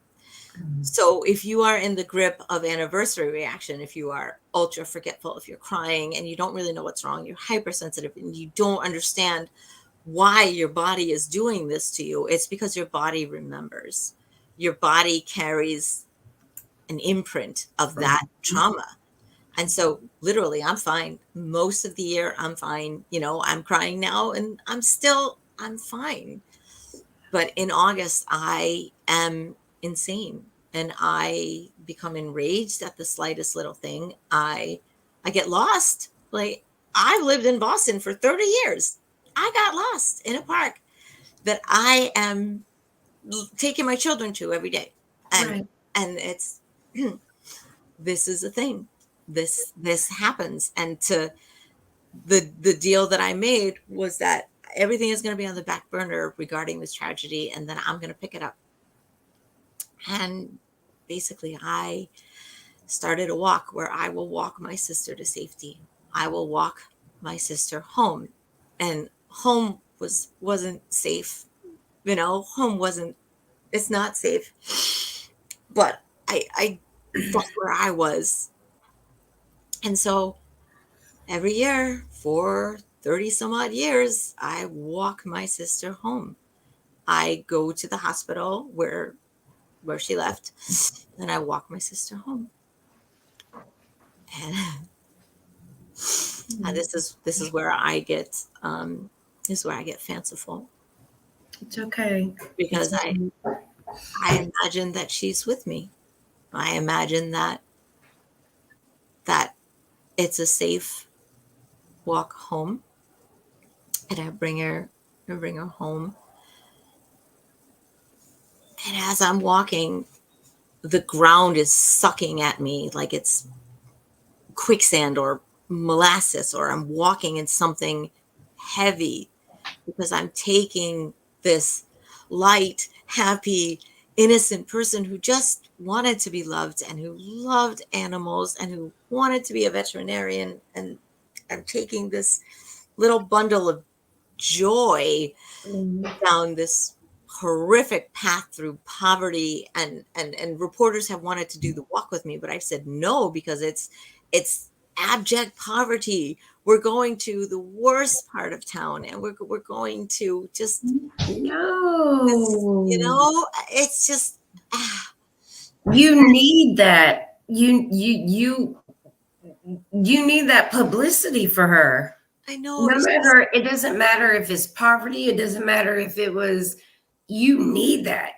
[SPEAKER 2] So if you are in the grip of anniversary reaction, if you are ultra forgetful, if you're crying and you don't really know what's wrong, you're hypersensitive and you don't understand why your body is doing this to you, it's because your body remembers. Your body carries an imprint of that trauma. And so literally I'm fine. Most of the year I'm fine. You know, I'm crying now and I'm fine. But in August, I am insane and I become enraged at the slightest little thing. I get lost. Like, I've lived in Boston for 30 years. I got lost in a park that I am taking my children to every day. And
[SPEAKER 1] Right.
[SPEAKER 2] it's this is a thing. This happens, and the deal that I made was that everything is going to be on the back burner regarding this tragedy, and then I'm going to pick it up. And basically, I started a walk where I will walk my sister to safety. I will walk my sister home, and home wasn't safe. You know, home wasn't. It's not safe, but I that's where I was, and so every year for 30 some odd years, I walk my sister home. I go to the hospital where she left, and I walk my sister home. And, and this is where I get this is where I get fanciful
[SPEAKER 1] It's okay. It's
[SPEAKER 2] because
[SPEAKER 1] okay.
[SPEAKER 2] I imagine that she's with me. I imagine that it's a safe walk home, and I bring her home. And as I'm walking, the ground is sucking at me like it's quicksand or molasses, or I'm walking in something heavy because I'm taking this light, happy, innocent person who just wanted to be loved and who loved animals and who wanted to be a veterinarian. And I'm taking this little bundle of joy
[SPEAKER 1] Mhm.
[SPEAKER 2] down this horrific path through poverty, and reporters have wanted to do the walk with me, but I've said no because it's abject poverty. We're going to the worst part of town, and we're going to just this,
[SPEAKER 1] No.
[SPEAKER 2] it's just ah,
[SPEAKER 1] You need that. You need that publicity for her.
[SPEAKER 2] I know
[SPEAKER 1] No
[SPEAKER 2] it's just
[SPEAKER 1] matter, it doesn't matter if it's poverty, it doesn't matter if it was, you need that.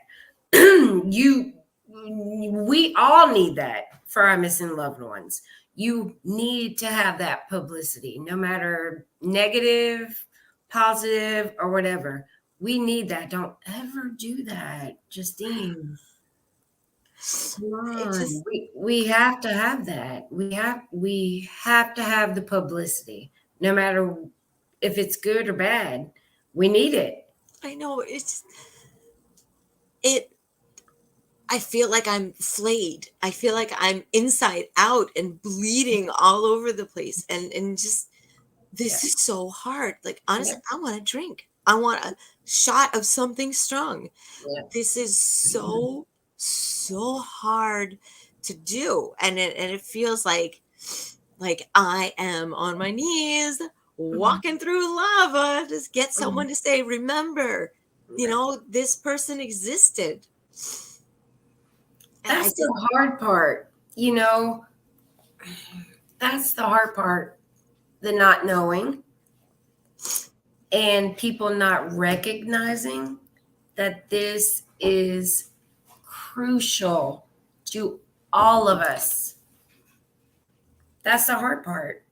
[SPEAKER 1] you We all need that for our missing loved ones. You need to have that publicity, no matter negative, positive, or whatever. We need that. Don't ever do that, Justine. Come
[SPEAKER 2] it
[SPEAKER 1] on.
[SPEAKER 2] just
[SPEAKER 1] We have to have that. We have to have the publicity, no matter if it's good or bad. We need it.
[SPEAKER 2] I know it I feel like I'm flayed. I feel like I'm inside out and bleeding all over the place, and just
[SPEAKER 1] Yeah.
[SPEAKER 2] this is so hard. Like,
[SPEAKER 1] Yeah.
[SPEAKER 2] honestly, I want a drink. I want a shot of something strong.
[SPEAKER 1] Yeah.
[SPEAKER 2] This is so hard to do, and it feels like I am on my knees
[SPEAKER 1] Mhm.
[SPEAKER 2] walking through lava. Just get
[SPEAKER 1] Mhm.
[SPEAKER 2] someone to say, remember,
[SPEAKER 1] Yeah.
[SPEAKER 2] this person existed, and I
[SPEAKER 1] That's
[SPEAKER 2] just
[SPEAKER 1] the hard part. That's the hard part. The not knowing and people not recognizing that this is crucial to all of us. That's the hard part.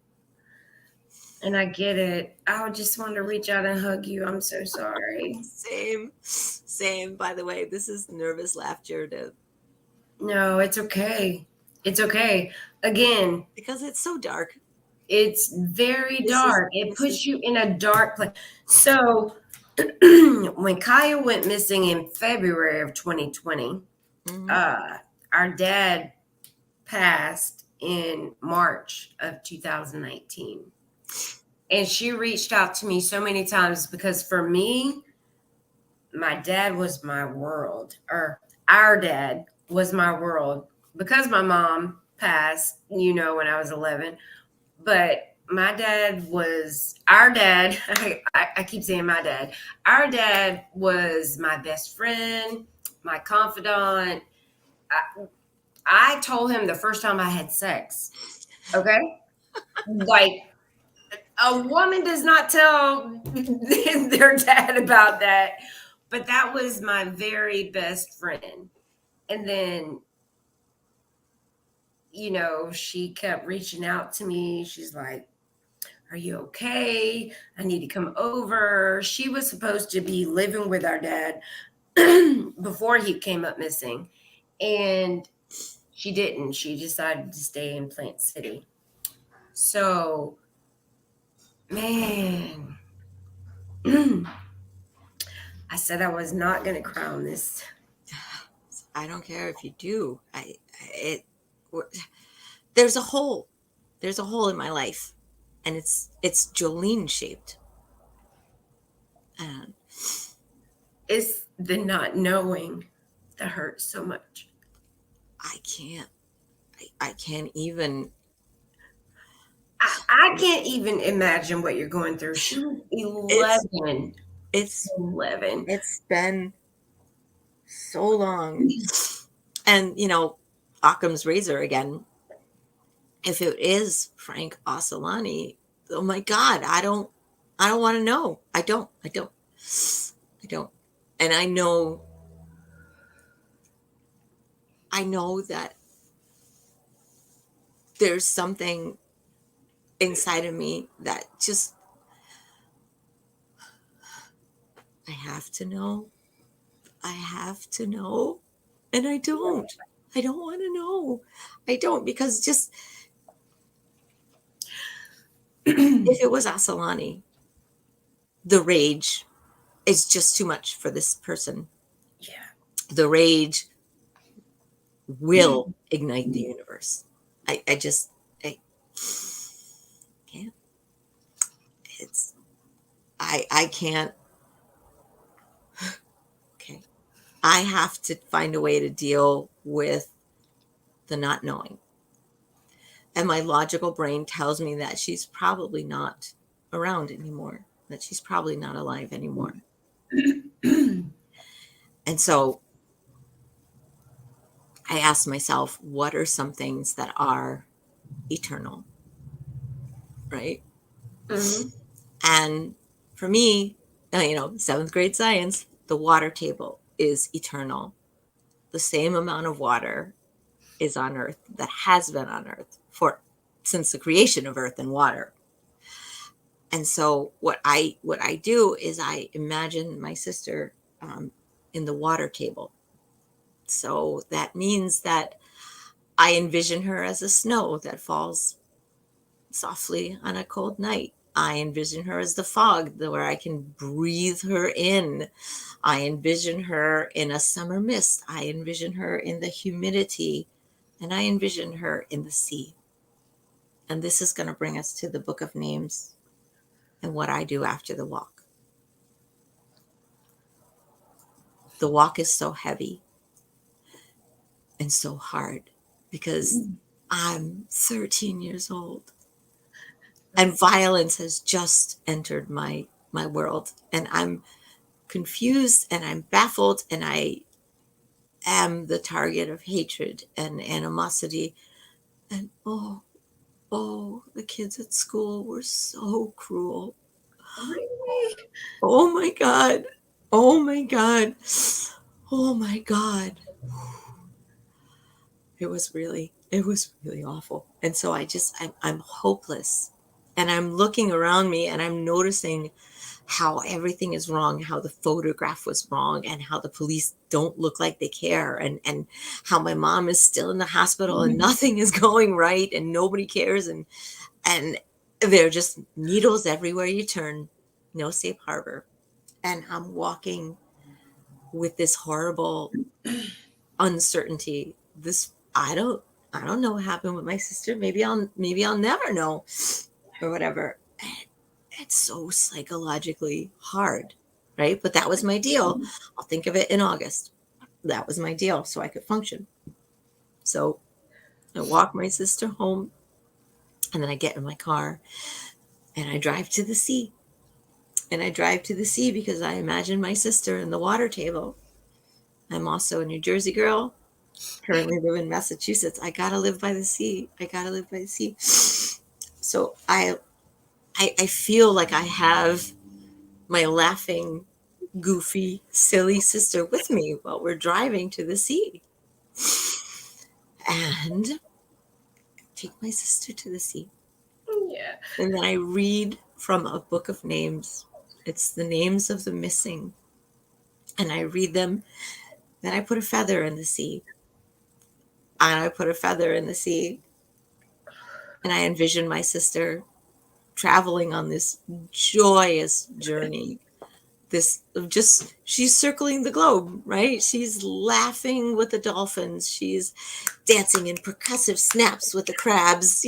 [SPEAKER 1] And I get it. I would just want to reach out and hug you. I'm so sorry.
[SPEAKER 2] same. By the way, this is nervous laughter
[SPEAKER 1] No, it's okay. It's okay. Again,
[SPEAKER 2] because it's so dark.
[SPEAKER 1] it's very
[SPEAKER 2] This is
[SPEAKER 1] dark. It
[SPEAKER 2] this is
[SPEAKER 1] puts you in a dark place. So, when Kaya went missing in February of 2020,
[SPEAKER 2] mhm.
[SPEAKER 1] uh, our dad passed in March of 2019. And she reached out to me so many times because for me, my dad was my world, or our dad was my world because my mom passed, when I was 11. But my dad was our dad. I keep saying my dad. Our dad was my best friend, my confidant. I, I told him the first time I had sex. Okay. Like, a woman does not tell their dad about that, but that was my very best friend. And then, she kept reaching out to me. She's like, "Are you okay? I need to come over." She was supposed to be living with our dad before he came up missing. And she didn't. She decided to stay in Plant City. So Man, I said I was not going to crown this.
[SPEAKER 2] I don't care if you do. It, there's a hole. There's a hole in my life, and it's Jolene shaped. And
[SPEAKER 1] It's the not knowing that hurts so much.
[SPEAKER 2] I can't. I can't even.
[SPEAKER 1] I can't even imagine what you're going through. She was
[SPEAKER 2] It's
[SPEAKER 1] 11.
[SPEAKER 2] it's
[SPEAKER 1] 11.
[SPEAKER 2] it's been so long, and Occam's razor again. If it is Frank Osolani, oh my God, I don't want to know. I don't. And I know that there's something inside of me that just I have to know. I have to know. And I don't. I don't want to know. I don't, because just if it was Asalani, the rage is just too much for this person.
[SPEAKER 1] Yeah.
[SPEAKER 2] The rage will ignite the universe. I just I can't. It's I can't. Okay. I have to find a way to deal with the not knowing. And my logical brain tells me that she's probably not around anymore, that she's probably not alive anymore. And so I asked myself, what are some things that are eternal? Right.
[SPEAKER 1] Mm-hmm.
[SPEAKER 2] And for me, seventh grade science, the water table is eternal. The same amount of water is on Earth that has been on Earth for since the creation of Earth and water. And so what I do is I imagine my sister in the water table. So that means that I envision her as a snow that falls softly on a cold night. I envision her as the fog where I can breathe her in. I envision her in a summer mist. I envision her in the humidity. And I envision her in the sea. And this is going to bring us to the book of names and what I do after the walk. The walk is so heavy and so hard because I'm 13 years old and violence has just entered my world, and I'm confused and I'm baffled, and I am the target of hatred and animosity. And the kids at school were so cruel.
[SPEAKER 1] Really?
[SPEAKER 2] Oh my God. Oh my God. Oh my God. It was really awful. And so I'm hopeless. And I'm looking around me and I'm noticing how everything is wrong, how the photograph was wrong, and how the police don't look like they care, and how my mom is still in the hospital and nothing is going right and nobody cares, and there are just needles everywhere you turn, no safe harbor. And I'm walking with this horrible uncertainty. This I don't know what happened with my sister. Maybe I'll never know, or whatever. It's so psychologically hard, right? But that was my deal. I'll think of it in August. That was my deal, so I could function. So I walk my sister home, and then I get in my car and I drive to the sea. And I drive to the sea because I imagine my sister in the water table. I'm also a New Jersey girl, currently live in Massachusetts. I gotta live by the sea. I gotta live by the sea. So I feel like I have my laughing, goofy, silly sister with me while we're driving to the sea. And take my sister to the sea.
[SPEAKER 1] Yeah.
[SPEAKER 2] And then I read from a book of names. It's the names of the missing. And I read them. Then I put a feather in the sea. And I put a feather in the sea. And I envision my sister traveling on this joyous journey. This just, she's circling the globe, right? She's laughing with the dolphins. She's dancing in percussive snaps with the crabs.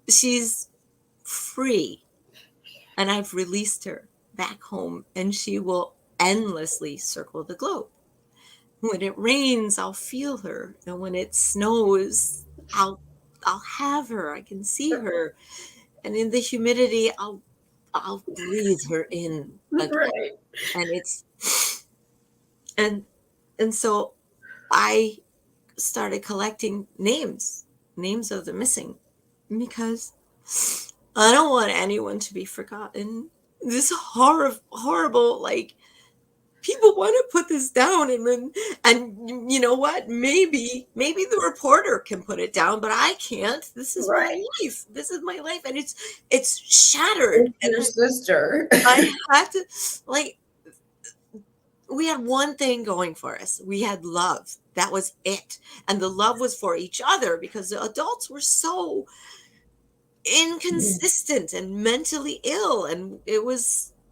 [SPEAKER 2] She's free, and I've released her back home, and she will endlessly circle the globe. When it rains, I'll feel her, and when it snows, I'll I'll have her. I can see her, and in the humidity, I'll breathe her in again.
[SPEAKER 1] Right.
[SPEAKER 2] And it's and and so I started collecting names of the missing, because I don't want anyone to be forgotten. This horrible, like, people want to put this down, and you know what? Maybe the reporter can put it down, but I can't. This is my
[SPEAKER 1] Right.
[SPEAKER 2] life. This is my life, and it's shattered.
[SPEAKER 1] It's
[SPEAKER 2] And
[SPEAKER 1] your sister.
[SPEAKER 2] I had to, like, we had one thing going for us. We had love. That was it. And the love was for each other, because the adults were so inconsistent and mentally ill. And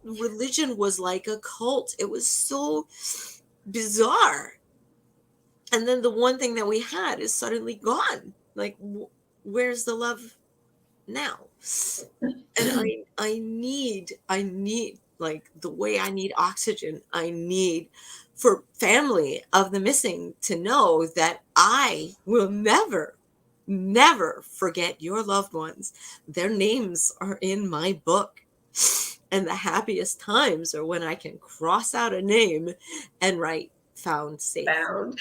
[SPEAKER 2] religion was like a cult. It was so bizarre. And then the one thing that we had is suddenly gone. Like, where's the love now? And I need, like, the way I need oxygen, I need for family of the missing to know that I will never forget your loved ones. Their names are in my book. And the happiest times are when I can cross out a name and write found safe.
[SPEAKER 1] Found.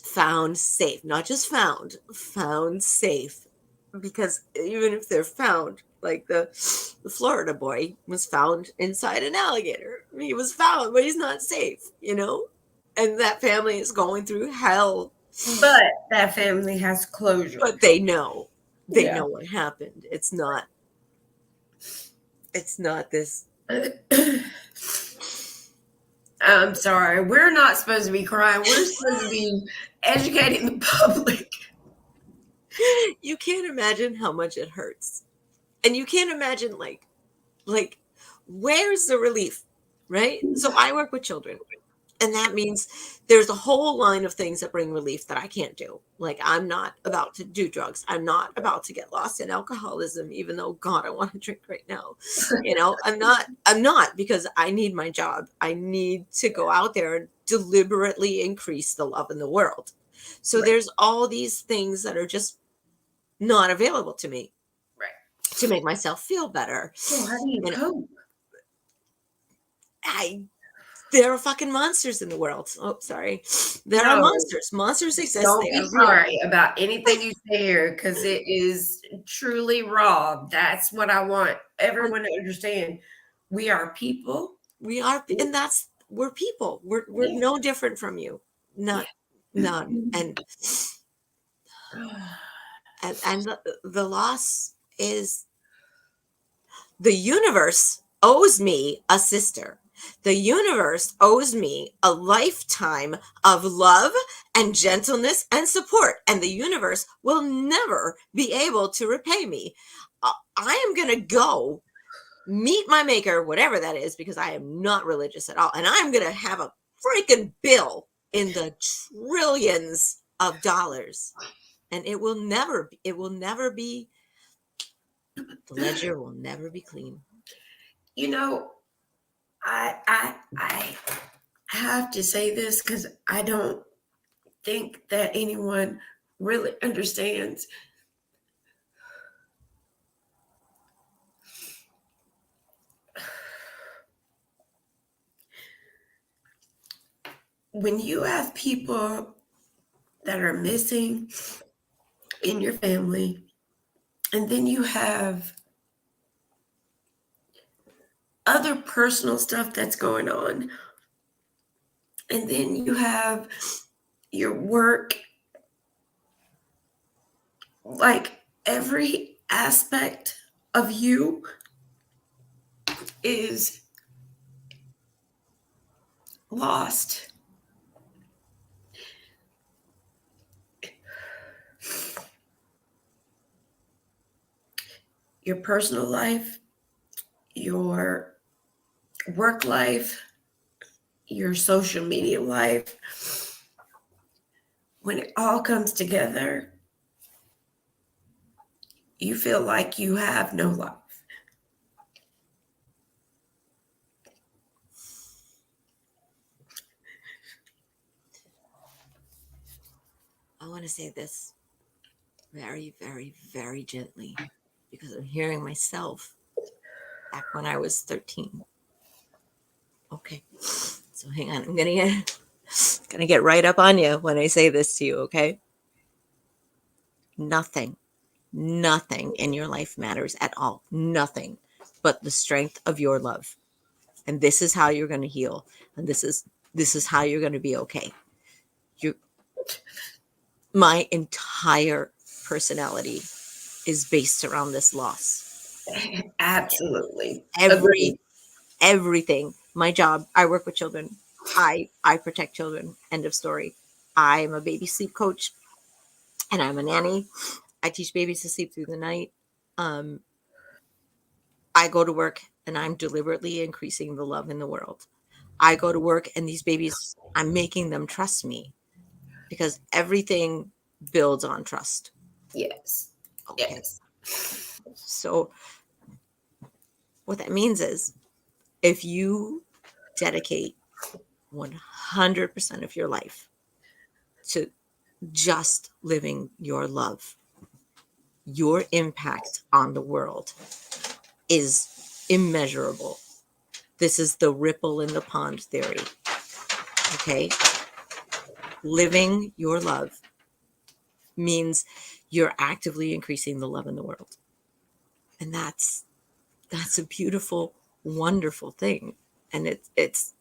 [SPEAKER 2] Found safe, not just found safe. Because even if they're found, like the Florida boy was found inside an alligator. He was found, but he's not safe. And that family is going through hell,
[SPEAKER 1] But that family has closure.
[SPEAKER 2] but they
[SPEAKER 1] Yeah.
[SPEAKER 2] know what happened. It's not this.
[SPEAKER 1] I'm sorry. We're not supposed to be crying. We're supposed to be educating the public.
[SPEAKER 2] You can't imagine how much it hurts, and you can't imagine, like where's the relief, right? So I work with children, and that means there's a whole line of things that bring relief that I can't do. Like, I'm not about to do drugs. I'm not about to get lost in alcoholism, even though, God, I want to drink right now. I'm not, because I need my job. I need to go out there and deliberately increase the love in the world. So
[SPEAKER 1] Right.
[SPEAKER 2] there's all these things that are just not available to me
[SPEAKER 1] Right.
[SPEAKER 2] to make myself feel better.
[SPEAKER 1] So how do you
[SPEAKER 2] And
[SPEAKER 1] cope?
[SPEAKER 2] I there are fucking monsters in the world. Oh, sorry. There are
[SPEAKER 1] No,
[SPEAKER 2] monsters. Monsters exist.
[SPEAKER 1] don't
[SPEAKER 2] They
[SPEAKER 1] be
[SPEAKER 2] are real.
[SPEAKER 1] sorry about anything you say here because it is truly raw. That's what I want
[SPEAKER 2] And
[SPEAKER 1] everyone to understand. We are people.
[SPEAKER 2] we are, and we're people. We're
[SPEAKER 1] Yeah.
[SPEAKER 2] no different from you.
[SPEAKER 1] Yeah.
[SPEAKER 2] Not none. And the loss is, the universe owes me a sister. The universe owes me a lifetime of love and gentleness and support, and the universe will never be able to repay me. I am going to go meet my maker, whatever that is, because I am not religious at all. And I'm going to have a freaking bill in the trillions of dollars. And it will never be, the ledger will never be clean.
[SPEAKER 1] You know, I have to say this because I don't think that anyone really understands. When you have people that are missing in your family, and then you have other personal stuff that's going on, and then you have your work, like every aspect of you is lost. your personal life, your work life, your social media life, when it all comes together, you feel like you have no life.
[SPEAKER 2] I want to say this very, very, very gently because I'm hearing myself back when I was 13. Okay. So hang on. I'm gonna get right up on you when I say this to you, okay? Nothing, nothing in your life matters at all. Nothing but the strength of your love. And this is how you're gonna heal. And this is how you're gonna be okay. You My entire personality is based around this loss.
[SPEAKER 1] Absolutely.
[SPEAKER 2] Every
[SPEAKER 1] Agreed.
[SPEAKER 2] everything. My job, I work with children. I protect children. End of story. I'm a baby sleep coach and I'm a nanny. I teach babies to sleep through the night. Um, I go to work and I'm deliberately increasing the love in the world. I go to work and these babies, I'm making them trust me because everything builds on trust.
[SPEAKER 1] Yes.
[SPEAKER 2] Okay.
[SPEAKER 1] Yes.
[SPEAKER 2] So, what that means is if you dedicate 100% of your life to just living your love, your impact on the world is immeasurable. This is the ripple in the pond theory. Okay. Living your love means you're actively increasing the love in the world. And that's a beautiful, wonderful thing. And it's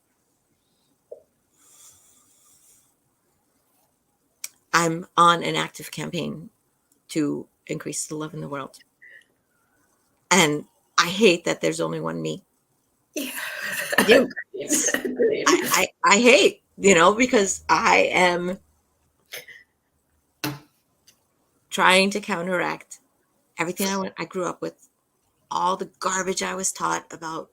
[SPEAKER 2] I'm on an active campaign to increase the love in the world. And I hate that there's only one me.
[SPEAKER 1] Yeah.
[SPEAKER 2] I do.
[SPEAKER 1] Agreed.
[SPEAKER 2] I hate, because I am trying to counteract everything I grew up with, all the garbage I was taught about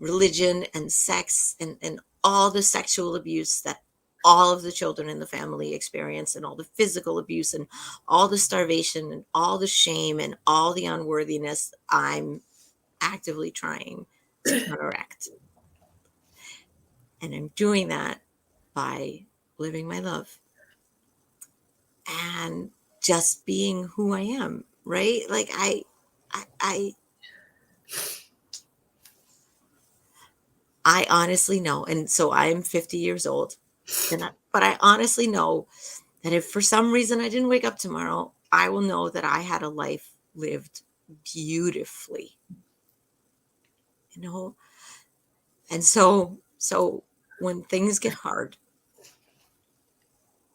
[SPEAKER 2] religion and sex and all the sexual abuse that all of the children in the family experience and all the physical abuse and all the starvation and all the shame and all the unworthiness. I'm actively trying to counteract. And I'm doing that by living my love and just being who I am, right? Like I I honestly know, and so I'm 50 years old, but I honestly know that if for some reason I didn't wake up tomorrow, I will know that I had a life lived beautifully, you know. And so when things get hard,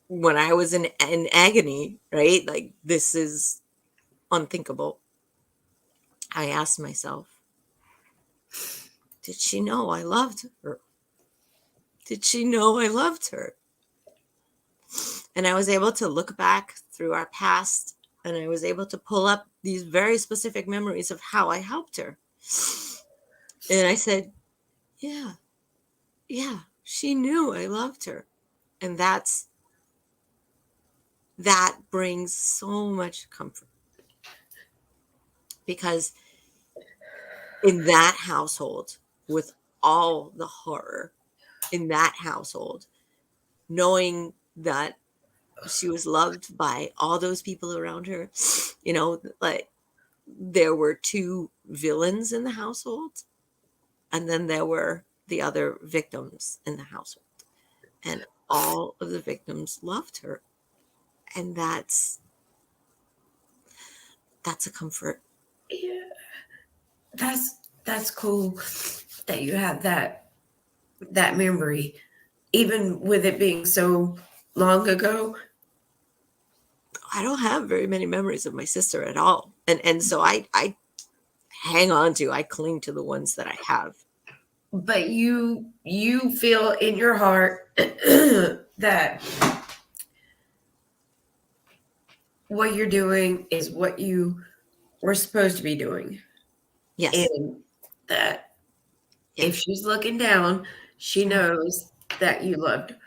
[SPEAKER 2] when I was in agony, right? Like this is unthinkable. I asked myself, did she know I loved her? Did she know I loved her? And I was able to look back through our past and I was able to pull up these very specific memories of how I helped her. And I said, yeah, yeah, she knew I loved her. And that brings so much comfort because in that household, with all the horror in that household, knowing that she was loved by all those people around her, like there were two villains in the household, and then there were the other victims in the household. And all of the victims loved her. And that's a comfort.
[SPEAKER 1] Yeah. That's cool that you have that memory, even with it being so long ago.
[SPEAKER 2] I don't have very many memories of my sister at all. And so I I cling to the ones that I have.
[SPEAKER 1] But you feel in your heart that what you're doing is what you we're supposed to be doing.
[SPEAKER 2] Yes.
[SPEAKER 1] And that
[SPEAKER 2] Yeah.
[SPEAKER 1] if she's looking down, she knows that you loved her.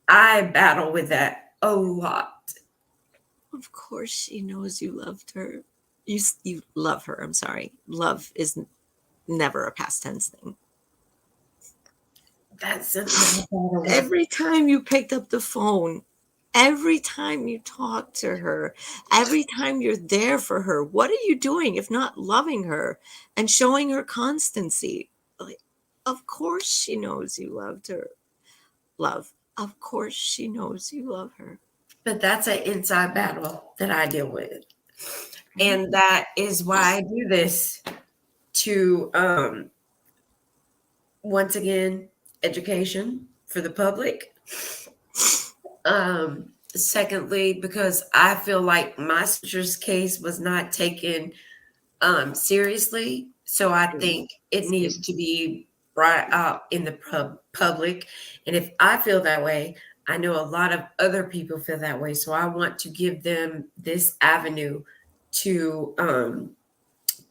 [SPEAKER 1] I battle with that a lot.
[SPEAKER 2] Of course she knows you loved her. You love her. I'm sorry. Love is never a past tense thing.
[SPEAKER 1] That's something I battle with.
[SPEAKER 2] Every time you picked up the phone, every time you talk to her, every time you're there for her, what are you doing if not loving her and showing her constancy? Like, of course she knows you loved her. Love. Of course she knows you love her.
[SPEAKER 1] But that's an inside battle that I deal with.
[SPEAKER 2] Right?
[SPEAKER 1] And that is why I do this to once again education for the public. Secondly, because I feel like my sister's case was not taken seriously. So I
[SPEAKER 2] Same.
[SPEAKER 1] think it needs
[SPEAKER 2] Same.
[SPEAKER 1] to be brought out in the public. And if I feel that way, I know a lot of other people feel that way. So I want to give them this avenue to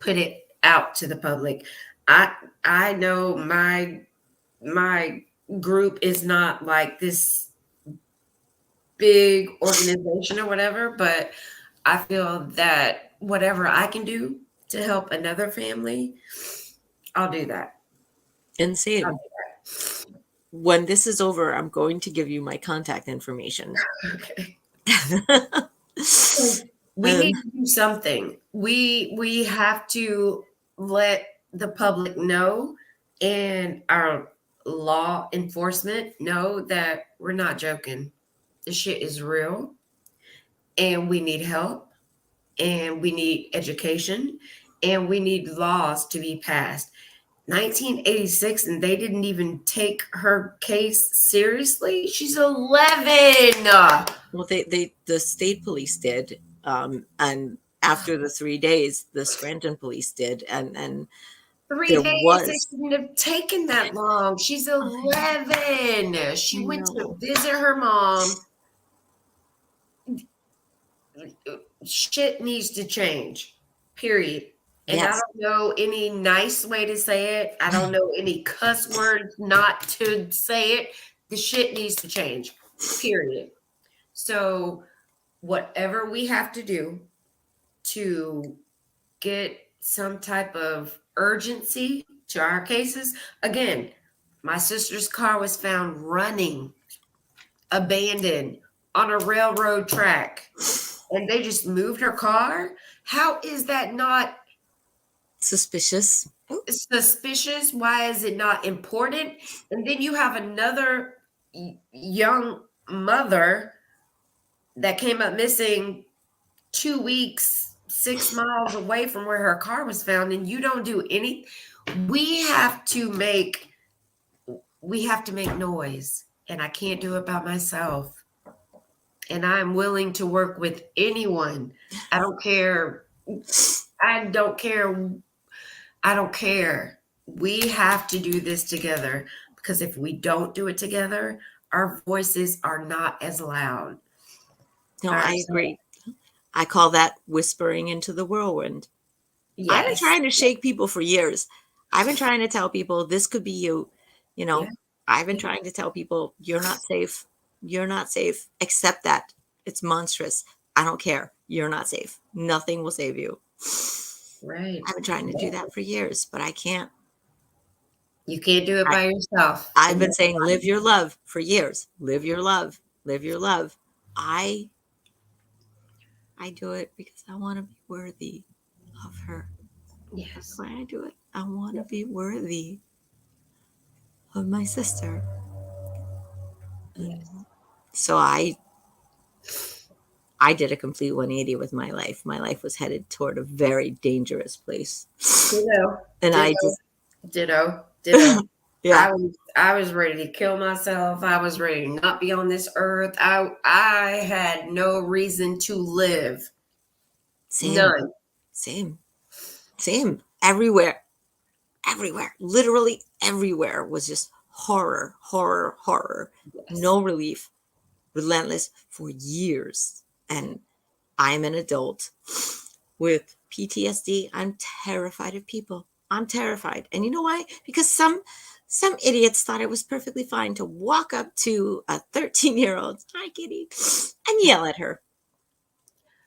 [SPEAKER 1] put it out to the public. I I know my group is not like this big organization or whatever, but I feel that whatever I can do to help another family, I'll do that.
[SPEAKER 2] And
[SPEAKER 1] I'll
[SPEAKER 2] same.
[SPEAKER 1] do
[SPEAKER 2] When this is over, I'm going to give you my contact information.
[SPEAKER 1] that. Okay.
[SPEAKER 2] um,
[SPEAKER 1] We need to do something. We have to let the public know and our law enforcement know that we're not joking. This shit is real and we need help and we need education and we need laws to be passed. 1986 and they didn't even take her case seriously. She's 11.
[SPEAKER 2] well, the state police did, and after the 3 days, the Scranton police did, and
[SPEAKER 1] Three
[SPEAKER 2] there
[SPEAKER 1] days. It
[SPEAKER 2] was.
[SPEAKER 1] shouldn't have taken that long. She's
[SPEAKER 2] I
[SPEAKER 1] 11. She
[SPEAKER 2] I
[SPEAKER 1] went to
[SPEAKER 2] know.
[SPEAKER 1] visit her mom. Shit needs to change, period. And I
[SPEAKER 2] Yes.
[SPEAKER 1] don't know any nice way to say it. I don't know any cuss words not to say it. The shit needs to change, period. So, whatever we have to do to get some type of urgency to our cases, again, my sister's car was found running, abandoned on a railroad track, and they just moved her car. How is that not
[SPEAKER 2] Suspicious. Oh,
[SPEAKER 1] suspicious? Why is it not important? And then you have another young mother that came up missing 2 weeks, 6 miles away from where her car was found, and you don't do any. We have to make we have to make noise, and I can't do it by myself. And I'm willing to work with anyone. I don't care. I don't care. I don't care. We have to do this together because if we don't do it together, our voices are not as loud.
[SPEAKER 2] no,
[SPEAKER 1] All right.
[SPEAKER 2] I
[SPEAKER 1] So,
[SPEAKER 2] agree. I call that whispering into the whirlwind. I've been
[SPEAKER 1] yes.
[SPEAKER 2] trying to shake people for years. I've been trying to tell people this could be you. You
[SPEAKER 1] Yeah.
[SPEAKER 2] know, I've been
[SPEAKER 1] Yeah.
[SPEAKER 2] trying to tell people you're not safe. You're not safe. Accept that. It's monstrous. I don't care. You're not safe. Nothing will save you.
[SPEAKER 1] Right.
[SPEAKER 2] I've been trying to do that for years, but I can't.
[SPEAKER 1] You can't do it
[SPEAKER 2] I,
[SPEAKER 1] by yourself.
[SPEAKER 2] I've
[SPEAKER 1] And
[SPEAKER 2] been saying live your love for years. Live your love. Live your love. I I do it because I want to be worthy of her. That's
[SPEAKER 1] yes.
[SPEAKER 2] why I do it. I want to be worthy of my sister.
[SPEAKER 1] Yes.
[SPEAKER 2] Mhm. So I did a complete 180 with my life. My life was headed toward a very dangerous place.
[SPEAKER 1] Ditto.
[SPEAKER 2] And I
[SPEAKER 1] Ditto.
[SPEAKER 2] just
[SPEAKER 1] Ditto. Ditto.
[SPEAKER 2] yeah,
[SPEAKER 1] I was ready to kill myself. I was ready to not be on this earth. I had no reason to live.
[SPEAKER 2] same,
[SPEAKER 1] None.
[SPEAKER 2] same, same. Everywhere, everywhere, literally everywhere was just horror, horror, horror.
[SPEAKER 1] Yes.
[SPEAKER 2] No relief, relentless for years. And I'm an adult. with PTSD. I'm terrified of people. I'm terrified. And you know why? Because some idiots thought it was perfectly fine to walk up to a 13-year-old, hi kitty, and yell at her.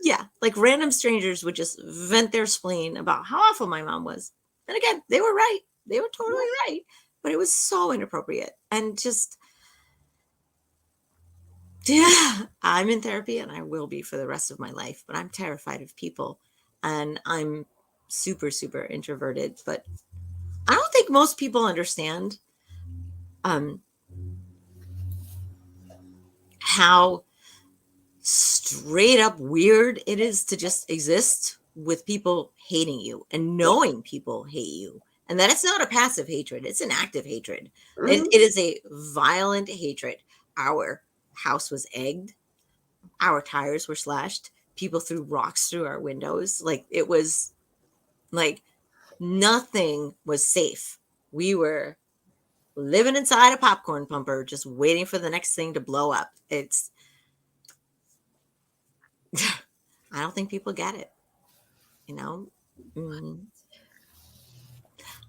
[SPEAKER 2] Yeah, like random strangers would just vent their spleen about how awful my mom was. And again, they were right. They were totally right. But it was so inappropriate. And just, yeah, I'm in therapy and I will be for the rest of my life. But I'm terrified of people. And I'm super, super introverted. But I don't think most people understand um, how straight up weird it is to just exist with people hating you and knowing people hate you, and that it's not a passive hatred, it's an active hatred.
[SPEAKER 1] Mhm.
[SPEAKER 2] It is a violent hatred. Our house was egged, our tires were slashed, people threw rocks through our windows. Like it was like nothing was safe. We were living inside a popcorn pumper just waiting for the next thing to blow up. It's I don't think people get it, you know. Mm,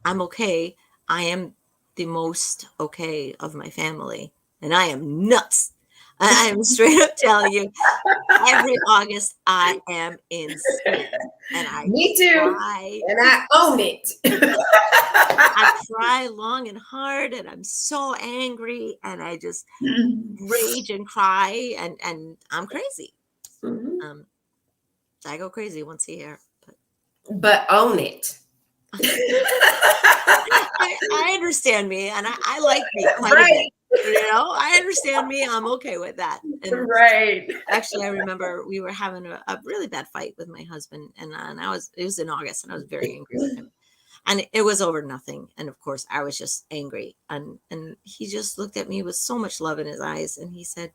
[SPEAKER 2] I'm okay. I am the most okay of my family, and I am nuts. I am straight up telling you, every August I am insane, and I
[SPEAKER 1] Me too.
[SPEAKER 2] cry.
[SPEAKER 1] And I own it.
[SPEAKER 2] I cry long and hard, and I'm so angry, and I just rage and cry, and I'm crazy.
[SPEAKER 1] Mhm.
[SPEAKER 2] Um, I go crazy once a year, but
[SPEAKER 1] But own it.
[SPEAKER 2] I understand me, and I like me quite a bit.
[SPEAKER 1] Right.
[SPEAKER 2] You know, I understand me. I'm okay with that. And
[SPEAKER 1] Right.
[SPEAKER 2] actually, I remember we were having a really bad fight with my husband, and it was in August, and I was very angry with him, and it was over nothing. And of course, I was just angry, and he just looked at me with so much love in his eyes, and he said,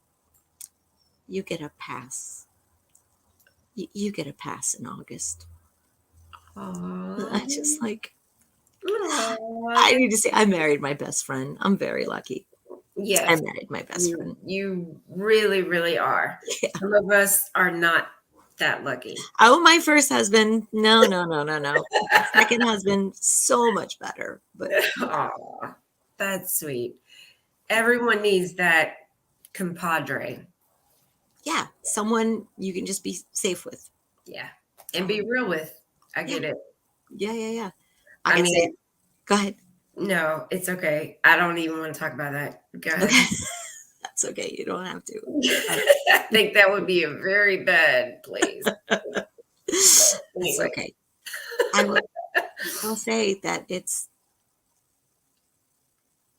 [SPEAKER 2] "You get a pass. You get a pass in August."
[SPEAKER 1] Aw.
[SPEAKER 2] I just like
[SPEAKER 1] Aw,
[SPEAKER 2] I need to say I married my best friend. I'm very lucky. I
[SPEAKER 1] yes,
[SPEAKER 2] married my best
[SPEAKER 1] you
[SPEAKER 2] friend.
[SPEAKER 1] you really, really are. Some of us are not that lucky.
[SPEAKER 2] Oh, my first husband, no, no, no, no, no. Second husband, so much better. But yeah,
[SPEAKER 1] Aw, that's sweet. Everyone needs that compadre.
[SPEAKER 2] yeah, someone you can just be safe with.
[SPEAKER 1] Yeah. And be
[SPEAKER 2] Um,
[SPEAKER 1] real with. I
[SPEAKER 2] yeah,
[SPEAKER 1] get it.
[SPEAKER 2] yeah, yeah, yeah. I
[SPEAKER 1] I
[SPEAKER 2] can say,
[SPEAKER 1] mean,
[SPEAKER 2] go ahead.
[SPEAKER 1] no, it's okay. I don't even want to talk about that. Go ahead.
[SPEAKER 2] Okay, that's okay. You don't have to. Um,
[SPEAKER 1] I think that would be a very bad place.
[SPEAKER 2] it's
[SPEAKER 1] Anyway.
[SPEAKER 2] okay. I will. I'll say that it's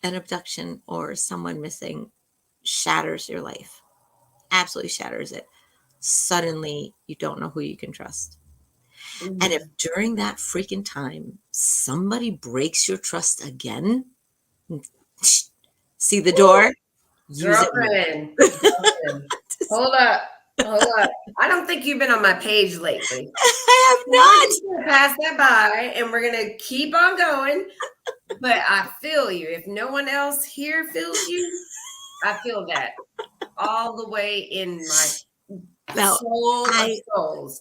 [SPEAKER 2] an abduction or someone missing shatters your life, absolutely shatters it. Suddenly, you don't know who you can trust. And if
[SPEAKER 1] Mhm.
[SPEAKER 2] during that freaking time somebody breaks your trust again, see the
[SPEAKER 1] Woo!
[SPEAKER 2] door, use it more.
[SPEAKER 1] Girlfriend, girlfriend. Hold up. Hold up. I don't think you've been on my page lately.
[SPEAKER 2] I have
[SPEAKER 1] We're
[SPEAKER 2] not.
[SPEAKER 1] just gonna pass that by and we're gonna keep on going. But I feel you. If no one else here feels you, I feel that all the way in my
[SPEAKER 2] Now,
[SPEAKER 1] soul of
[SPEAKER 2] I
[SPEAKER 1] souls.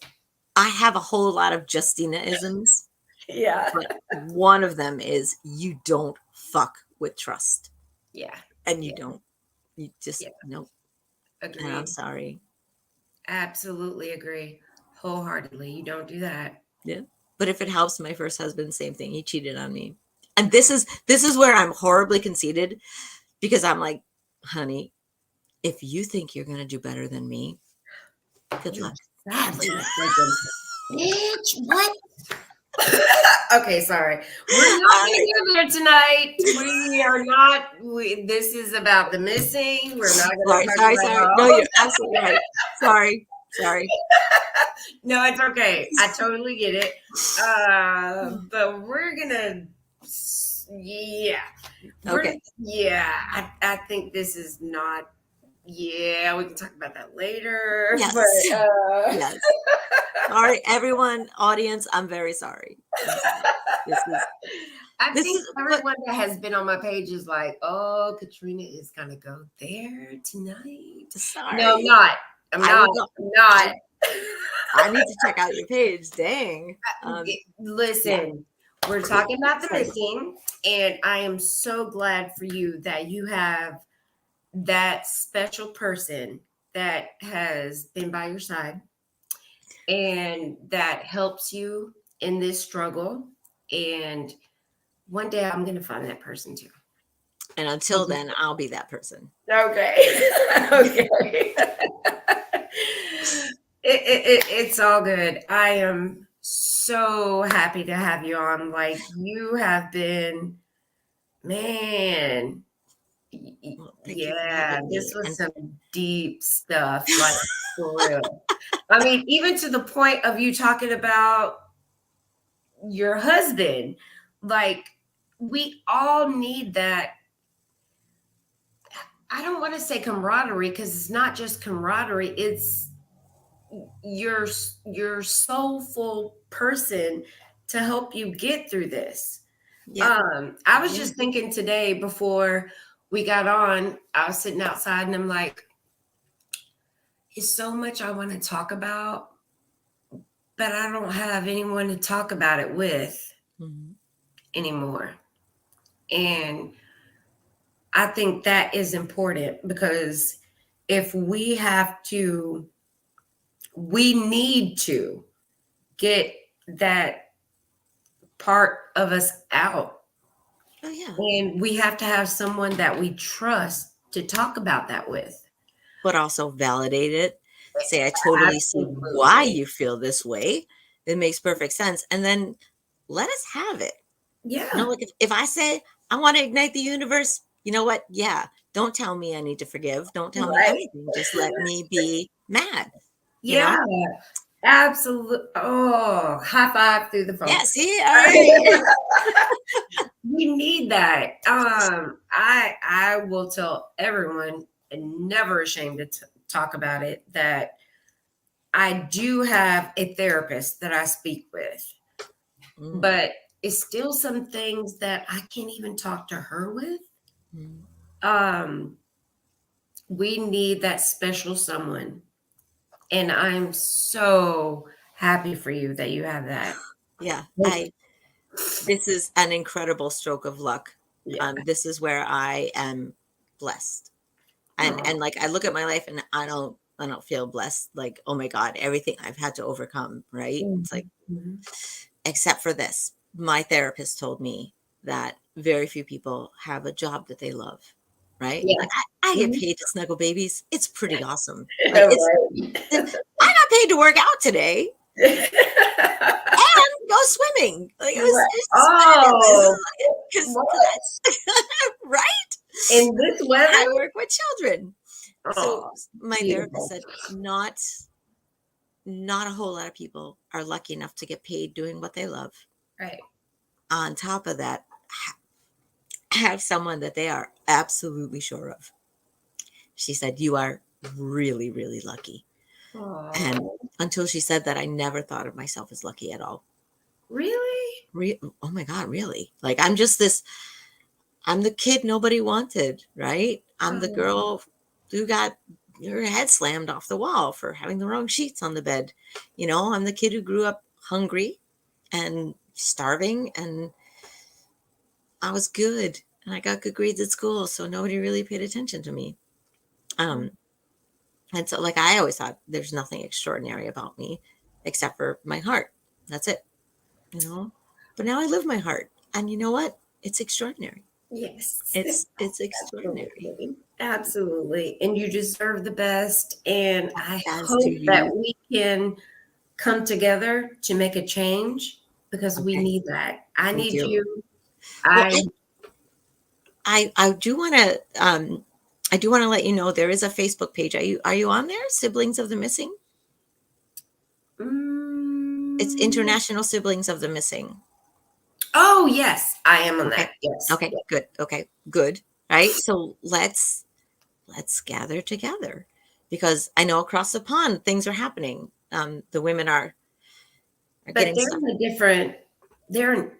[SPEAKER 2] I have a whole lot of Justina-isms,
[SPEAKER 1] Yeah.
[SPEAKER 2] but one of them is you don't fuck with trust.
[SPEAKER 1] Yeah.
[SPEAKER 2] And you
[SPEAKER 1] Yeah.
[SPEAKER 2] don't. You just
[SPEAKER 1] Yeah.
[SPEAKER 2] nope. And I'm
[SPEAKER 1] Agreed.
[SPEAKER 2] sorry.
[SPEAKER 1] Absolutely agree. Wholeheartedly. You don't do that.
[SPEAKER 2] Yeah. But if it helps, my first husband, same thing. He cheated on me. And this is where I'm horribly conceited because I'm like, honey, if you think you're gonna do better than me, good
[SPEAKER 1] You
[SPEAKER 2] luck.
[SPEAKER 1] sound
[SPEAKER 2] Good
[SPEAKER 1] like
[SPEAKER 2] luck.
[SPEAKER 1] freaking bitch. What? Okay, sorry. We're not
[SPEAKER 2] All
[SPEAKER 1] going
[SPEAKER 2] right.
[SPEAKER 1] to go there tonight. We are not. This is about the missing. We're not going to
[SPEAKER 2] Sorry,
[SPEAKER 1] talk
[SPEAKER 2] sorry, sorry.
[SPEAKER 1] about.
[SPEAKER 2] No, you're absolutely right. Sorry. Sorry.
[SPEAKER 1] No, it's okay. I totally get it. But we're gonna. Yeah,
[SPEAKER 2] Okay.
[SPEAKER 1] yeah. I think this is not. Yeah, we can talk about that later.
[SPEAKER 2] Yes.
[SPEAKER 1] But
[SPEAKER 2] Yes. Sorry, everyone, audience. I'm very sorry. I'm sorry. This is
[SPEAKER 1] I
[SPEAKER 2] this
[SPEAKER 1] think
[SPEAKER 2] is but
[SPEAKER 1] everyone that has been on my page is like, "Oh, Katrina is gonna go there tonight." No, I'm
[SPEAKER 2] sorry.
[SPEAKER 1] not. I'm
[SPEAKER 2] I
[SPEAKER 1] not.
[SPEAKER 2] will go.
[SPEAKER 1] I'm
[SPEAKER 2] I
[SPEAKER 1] not.
[SPEAKER 2] I need to check out your page. Dang. Yeah,
[SPEAKER 1] Listen, we're talking about the
[SPEAKER 2] sorry.
[SPEAKER 1] missing, and I am so glad for you that you have that special person that has been by your side and that helps you in this struggle. And one day I'm going to find that person too.
[SPEAKER 2] And until then, I'll be that person.
[SPEAKER 1] Okay. Okay. It's all good. I am so happy to have you on. Like, you have been, man,
[SPEAKER 2] Well, thank you for
[SPEAKER 1] yeah,
[SPEAKER 2] having
[SPEAKER 1] this
[SPEAKER 2] me.
[SPEAKER 1] was
[SPEAKER 2] And
[SPEAKER 1] some deep stuff, like, for real. I mean, even to the point of you talking about your husband, like, we all need that. I don't want to say camaraderie because it's not just camaraderie, it's your your soulful person to help you get through this.
[SPEAKER 2] yeah,
[SPEAKER 1] I was
[SPEAKER 2] yeah,
[SPEAKER 1] just thinking today before we got on, I was sitting outside and I'm like, it's so much I want to talk about, but I don't have anyone to talk about it with
[SPEAKER 2] mhm,
[SPEAKER 1] anymore. And I think that is important because if we have to, we need to get that part of us out.
[SPEAKER 2] oh yeah.
[SPEAKER 1] And we have to have someone that we trust to talk about that with.
[SPEAKER 2] But also validate it. Say, I totally see why
[SPEAKER 1] Absolutely.
[SPEAKER 2] you feel this way. It makes perfect sense. And then let us have it.
[SPEAKER 1] Yeah.
[SPEAKER 2] Like if I say I want to ignite the universe, you know what? Yeah. Don't tell me I need to forgive. Don't tell me
[SPEAKER 1] Right.
[SPEAKER 2] anything. Just let me be mad, you
[SPEAKER 1] Yeah.
[SPEAKER 2] know?
[SPEAKER 1] Absolutely. Oh, high five through the phone.
[SPEAKER 2] Yeah, see? All right.
[SPEAKER 1] We need that. I will tell everyone, and never ashamed to talk about it, that I do have a therapist that I speak with,
[SPEAKER 2] Mm,
[SPEAKER 1] but it's still some things that I can't even talk to her with.
[SPEAKER 2] mm.
[SPEAKER 1] Um, we need that special someone, and I'm so happy for you that you have that.
[SPEAKER 2] Yeah. This is an incredible stroke of luck.
[SPEAKER 1] Yeah.
[SPEAKER 2] This is where I am blessed. And
[SPEAKER 1] Oh.
[SPEAKER 2] like I look at my life and I don't feel blessed. Like, oh my God, everything I've had to overcome, right? It's like,
[SPEAKER 1] Mhm.
[SPEAKER 2] except for this. My therapist told me that very few people have a job that they love, right?
[SPEAKER 1] Yeah.
[SPEAKER 2] Like I get
[SPEAKER 1] Mhm.
[SPEAKER 2] paid to snuggle babies. It's pretty awesome. Like it's
[SPEAKER 1] Right.
[SPEAKER 2] and I got paid to work out today and go swimming. Like
[SPEAKER 1] Right.
[SPEAKER 2] it's
[SPEAKER 1] Oh,
[SPEAKER 2] because
[SPEAKER 1] what?
[SPEAKER 2] right.
[SPEAKER 1] In this weather?
[SPEAKER 2] I work with children. So
[SPEAKER 1] Oh,
[SPEAKER 2] my therapist
[SPEAKER 1] beautiful.
[SPEAKER 2] said not a whole lot of people are lucky enough to get paid doing what they love.
[SPEAKER 1] Right.
[SPEAKER 2] On top of that, have someone that they are absolutely sure of. She said, you are really, really lucky. And
[SPEAKER 1] Oh,
[SPEAKER 2] until she said that, I never thought of myself as lucky at all.
[SPEAKER 1] really?
[SPEAKER 2] Oh my God, really? Like, I'm the kid nobody wanted, right? I'm the
[SPEAKER 1] Oh,
[SPEAKER 2] girl who got her head slammed off the wall for having the wrong sheets on the bed. I'm the kid who grew up hungry and starving, and I was good and I got good grades at school, so nobody really paid attention to me. Um, and so, like, I always thought there's nothing extraordinary about me except for my heart. That's it, you know. But now I live my heart, and you know what? It's extraordinary.
[SPEAKER 1] yes.
[SPEAKER 2] It's extraordinary.
[SPEAKER 1] Absolutely. Absolutely. And you deserve the best. And I
[SPEAKER 2] As to
[SPEAKER 1] hope that
[SPEAKER 2] you.
[SPEAKER 1] we can come together to make a change because we
[SPEAKER 2] Okay,
[SPEAKER 1] need that. I
[SPEAKER 2] we
[SPEAKER 1] need
[SPEAKER 2] do.
[SPEAKER 1] you.
[SPEAKER 2] Well,
[SPEAKER 1] I
[SPEAKER 2] I do want to let you know there is a Facebook page. Are you on there? Siblings of the Missing. It's
[SPEAKER 1] mm,
[SPEAKER 2] International Siblings of the Missing.
[SPEAKER 1] oh yes, I am on
[SPEAKER 2] Okay.
[SPEAKER 1] that. Yes.
[SPEAKER 2] Okay.
[SPEAKER 1] Yes.
[SPEAKER 2] Good. Okay. Good. Right. So let's gather together because I know across the pond things are happening. The women are
[SPEAKER 1] But
[SPEAKER 2] getting
[SPEAKER 1] they're
[SPEAKER 2] stuff.
[SPEAKER 1] in a different they're in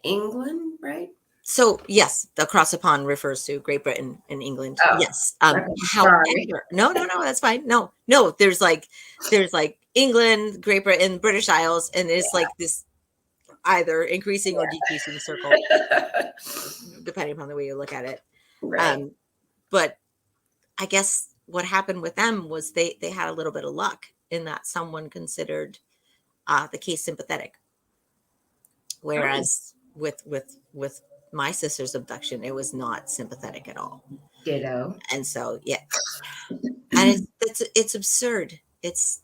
[SPEAKER 1] England, right?
[SPEAKER 2] So yes, across the pond refers to Great Britain and England.
[SPEAKER 1] Oh,
[SPEAKER 2] Yes.
[SPEAKER 1] okay. Sorry.
[SPEAKER 2] However, no, no, no, that's fine. No, no. There's like England, Great Britain, British Isles, and it's like this either increasing or decreasing circle, depending upon the way you look at it.
[SPEAKER 1] Right.
[SPEAKER 2] Um, but I guess what happened with them was they had a little bit of luck in that someone considered the case sympathetic,
[SPEAKER 1] Mm.
[SPEAKER 2] whereas with my sister's abduction, it was not sympathetic at all.
[SPEAKER 1] Ditto.
[SPEAKER 2] And so yeah, and it's absurd. It's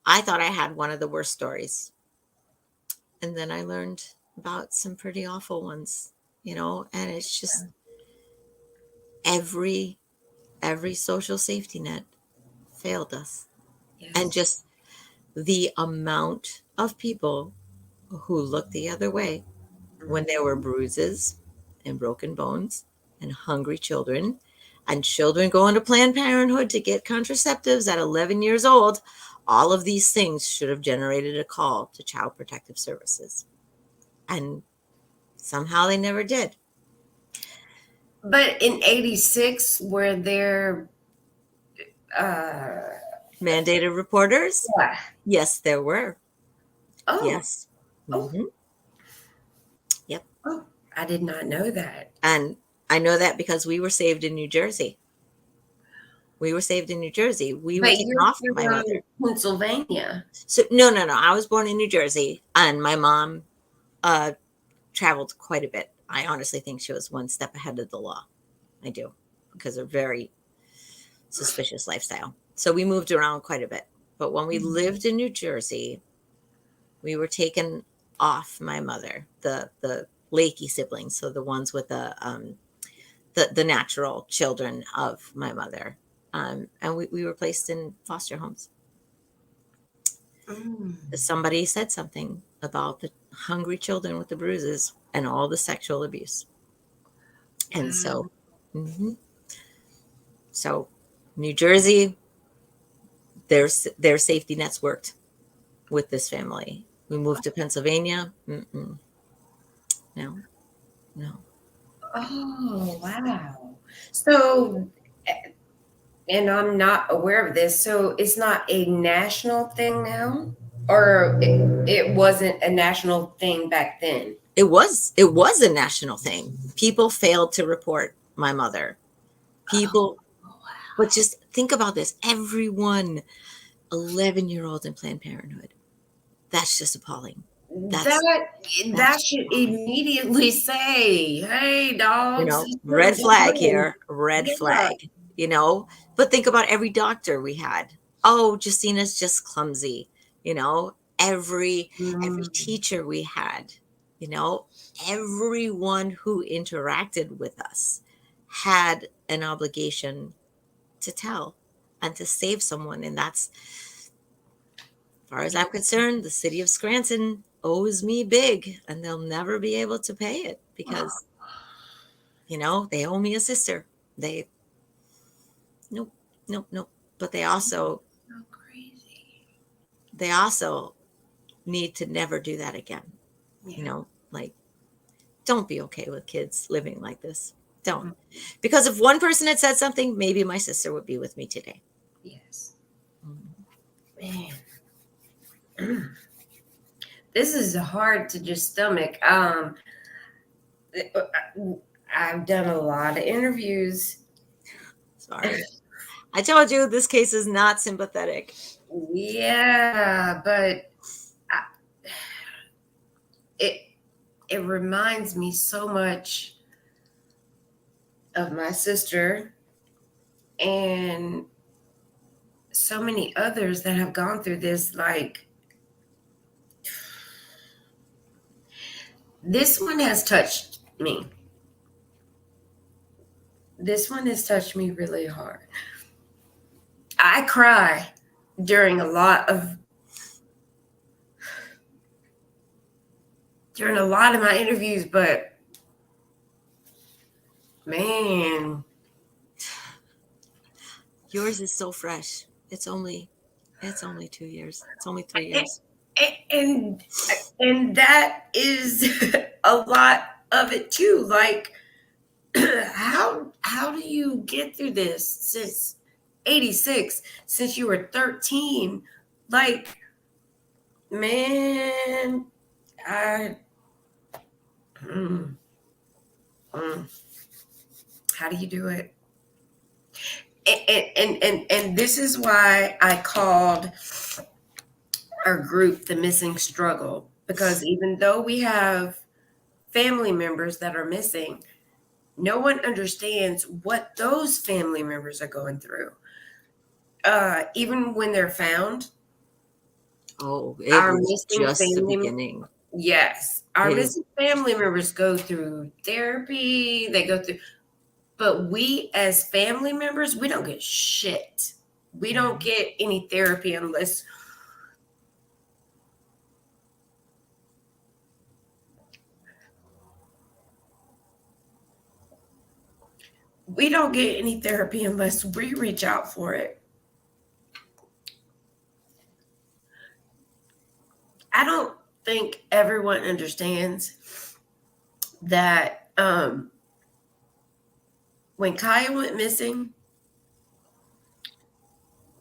[SPEAKER 2] I thought I had one of the worst stories, and then I learned about some pretty awful ones, and it's just every social safety net failed us. And
[SPEAKER 1] Yes.
[SPEAKER 2] just the amount of people who looked the other way when there were bruises and broken bones and hungry children and children going to Planned Parenthood to get contraceptives at 11 years old. All of these things should have generated a call to Child Protective Services. And somehow they never did.
[SPEAKER 1] But in '86, were there uh
[SPEAKER 2] Mandated reporters?
[SPEAKER 1] yeah.
[SPEAKER 2] Yes, there were.
[SPEAKER 1] Oh,
[SPEAKER 2] Yes.
[SPEAKER 1] oh,
[SPEAKER 2] Hmm. Yep.
[SPEAKER 1] oh. I did not know that.
[SPEAKER 2] And I know that because we were saved in New Jersey. We were saved in New Jersey. We were
[SPEAKER 1] But
[SPEAKER 2] taken
[SPEAKER 1] you're
[SPEAKER 2] off my
[SPEAKER 1] from
[SPEAKER 2] mother.
[SPEAKER 1] Pennsylvania.
[SPEAKER 2] So no, no, no. I was born in New Jersey, and my mom uh, traveled quite a bit. I honestly think she was one step ahead of the law. I do, because of very suspicious lifestyle. So we moved around quite a bit. But when we lived in New Jersey, we were taken off my mother, the Lakey siblings, so the ones with the natural children of my mother, and we were placed in foster homes.
[SPEAKER 1] Mm.
[SPEAKER 2] Somebody said something about the hungry children with the bruises and all the sexual abuse. And
[SPEAKER 1] Wow.
[SPEAKER 2] so, mhm. So New Jersey, their safety nets worked with this family. We moved to Pennsylvania. Mm-mm. No, no.
[SPEAKER 1] Oh, wow. So, and I'm not aware of this. So it's not a national thing now, or it wasn't a national thing back then.
[SPEAKER 2] It was a national thing. People failed to report my mother.
[SPEAKER 1] Oh,
[SPEAKER 2] People, but just think about this. Everyone 11-year-old in Planned Parenthood. That's just appalling. That's
[SPEAKER 1] that
[SPEAKER 2] that's
[SPEAKER 1] that
[SPEAKER 2] just
[SPEAKER 1] should
[SPEAKER 2] appalling.
[SPEAKER 1] immediately say, "Hey, dogs, this
[SPEAKER 2] Red
[SPEAKER 1] shouldn't be
[SPEAKER 2] flag
[SPEAKER 1] done."
[SPEAKER 2] here, red
[SPEAKER 1] Yeah.
[SPEAKER 2] flag, you know. But think about every doctor we had. Oh, Justina's just clumsy, every
[SPEAKER 1] Mm.
[SPEAKER 2] teacher we had, you know, everyone who interacted with us had an obligation to tell and to save someone. And that's, as far as I'm concerned, the city of Scranton owes me big, and they'll never be able to pay it because, they owe me a sister. They, nope, nope, nope. But
[SPEAKER 1] So crazy.
[SPEAKER 2] they also need to never do that again.
[SPEAKER 1] Yeah.
[SPEAKER 2] Like, don't be okay with kids living like this. Don't.
[SPEAKER 1] Mm.
[SPEAKER 2] Because if one person had said something, maybe my sister would be with me today.
[SPEAKER 1] Yes.
[SPEAKER 2] Mhm.
[SPEAKER 1] Man. This is hard to just stomach. I've done a lot of interviews.
[SPEAKER 2] Sorry. I told you this case is not sympathetic.
[SPEAKER 1] Yeah, but I, it it reminds me so much of my sister and so many others that have gone through this. Like, this one has touched me. This one has touched me really hard. I cry during a lot of my interviews, but man,
[SPEAKER 2] Yours is so fresh. It's only 2 years. It's only 3 years.
[SPEAKER 1] and and that is a lot of it too. Like, how do you get through this, sis? 86 since you were 13. Like, man, I, mm, mm, how do you do it? And this is why I called our group the missing struggle, because even though we have family members that are missing, no one understands what those family members are going through. Even when they're found,
[SPEAKER 2] Oh, it
[SPEAKER 1] our
[SPEAKER 2] is
[SPEAKER 1] missing
[SPEAKER 2] just the
[SPEAKER 1] family,
[SPEAKER 2] beginning.
[SPEAKER 1] yes, our
[SPEAKER 2] It is.
[SPEAKER 1] missing family members go through therapy. They go through, but we as family members, we don't get shit. We don't get any therapy unless we don't get any therapy unless we reach out for it. I don't think everyone understands that when Kaya went missing,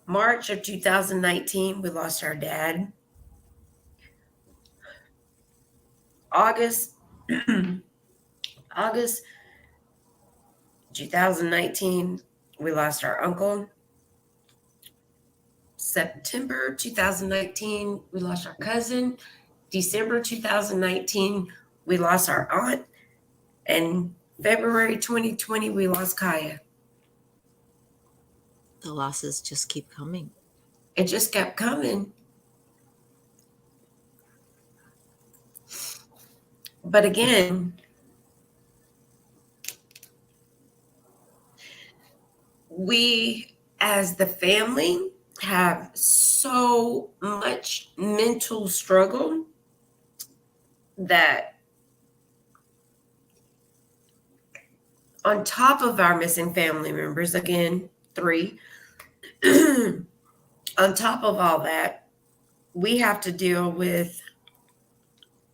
[SPEAKER 1] March of 2019, we lost our dad. August, August 2019, we lost our uncle. September 2019, we lost our cousin. December 2019, we lost our aunt. And February 2020, we lost Kaya.
[SPEAKER 2] The losses just keep coming.
[SPEAKER 1] It just kept coming. But again, we as the family have so much mental struggle that on top of our missing family members, again, three, on top of all that, we have to deal with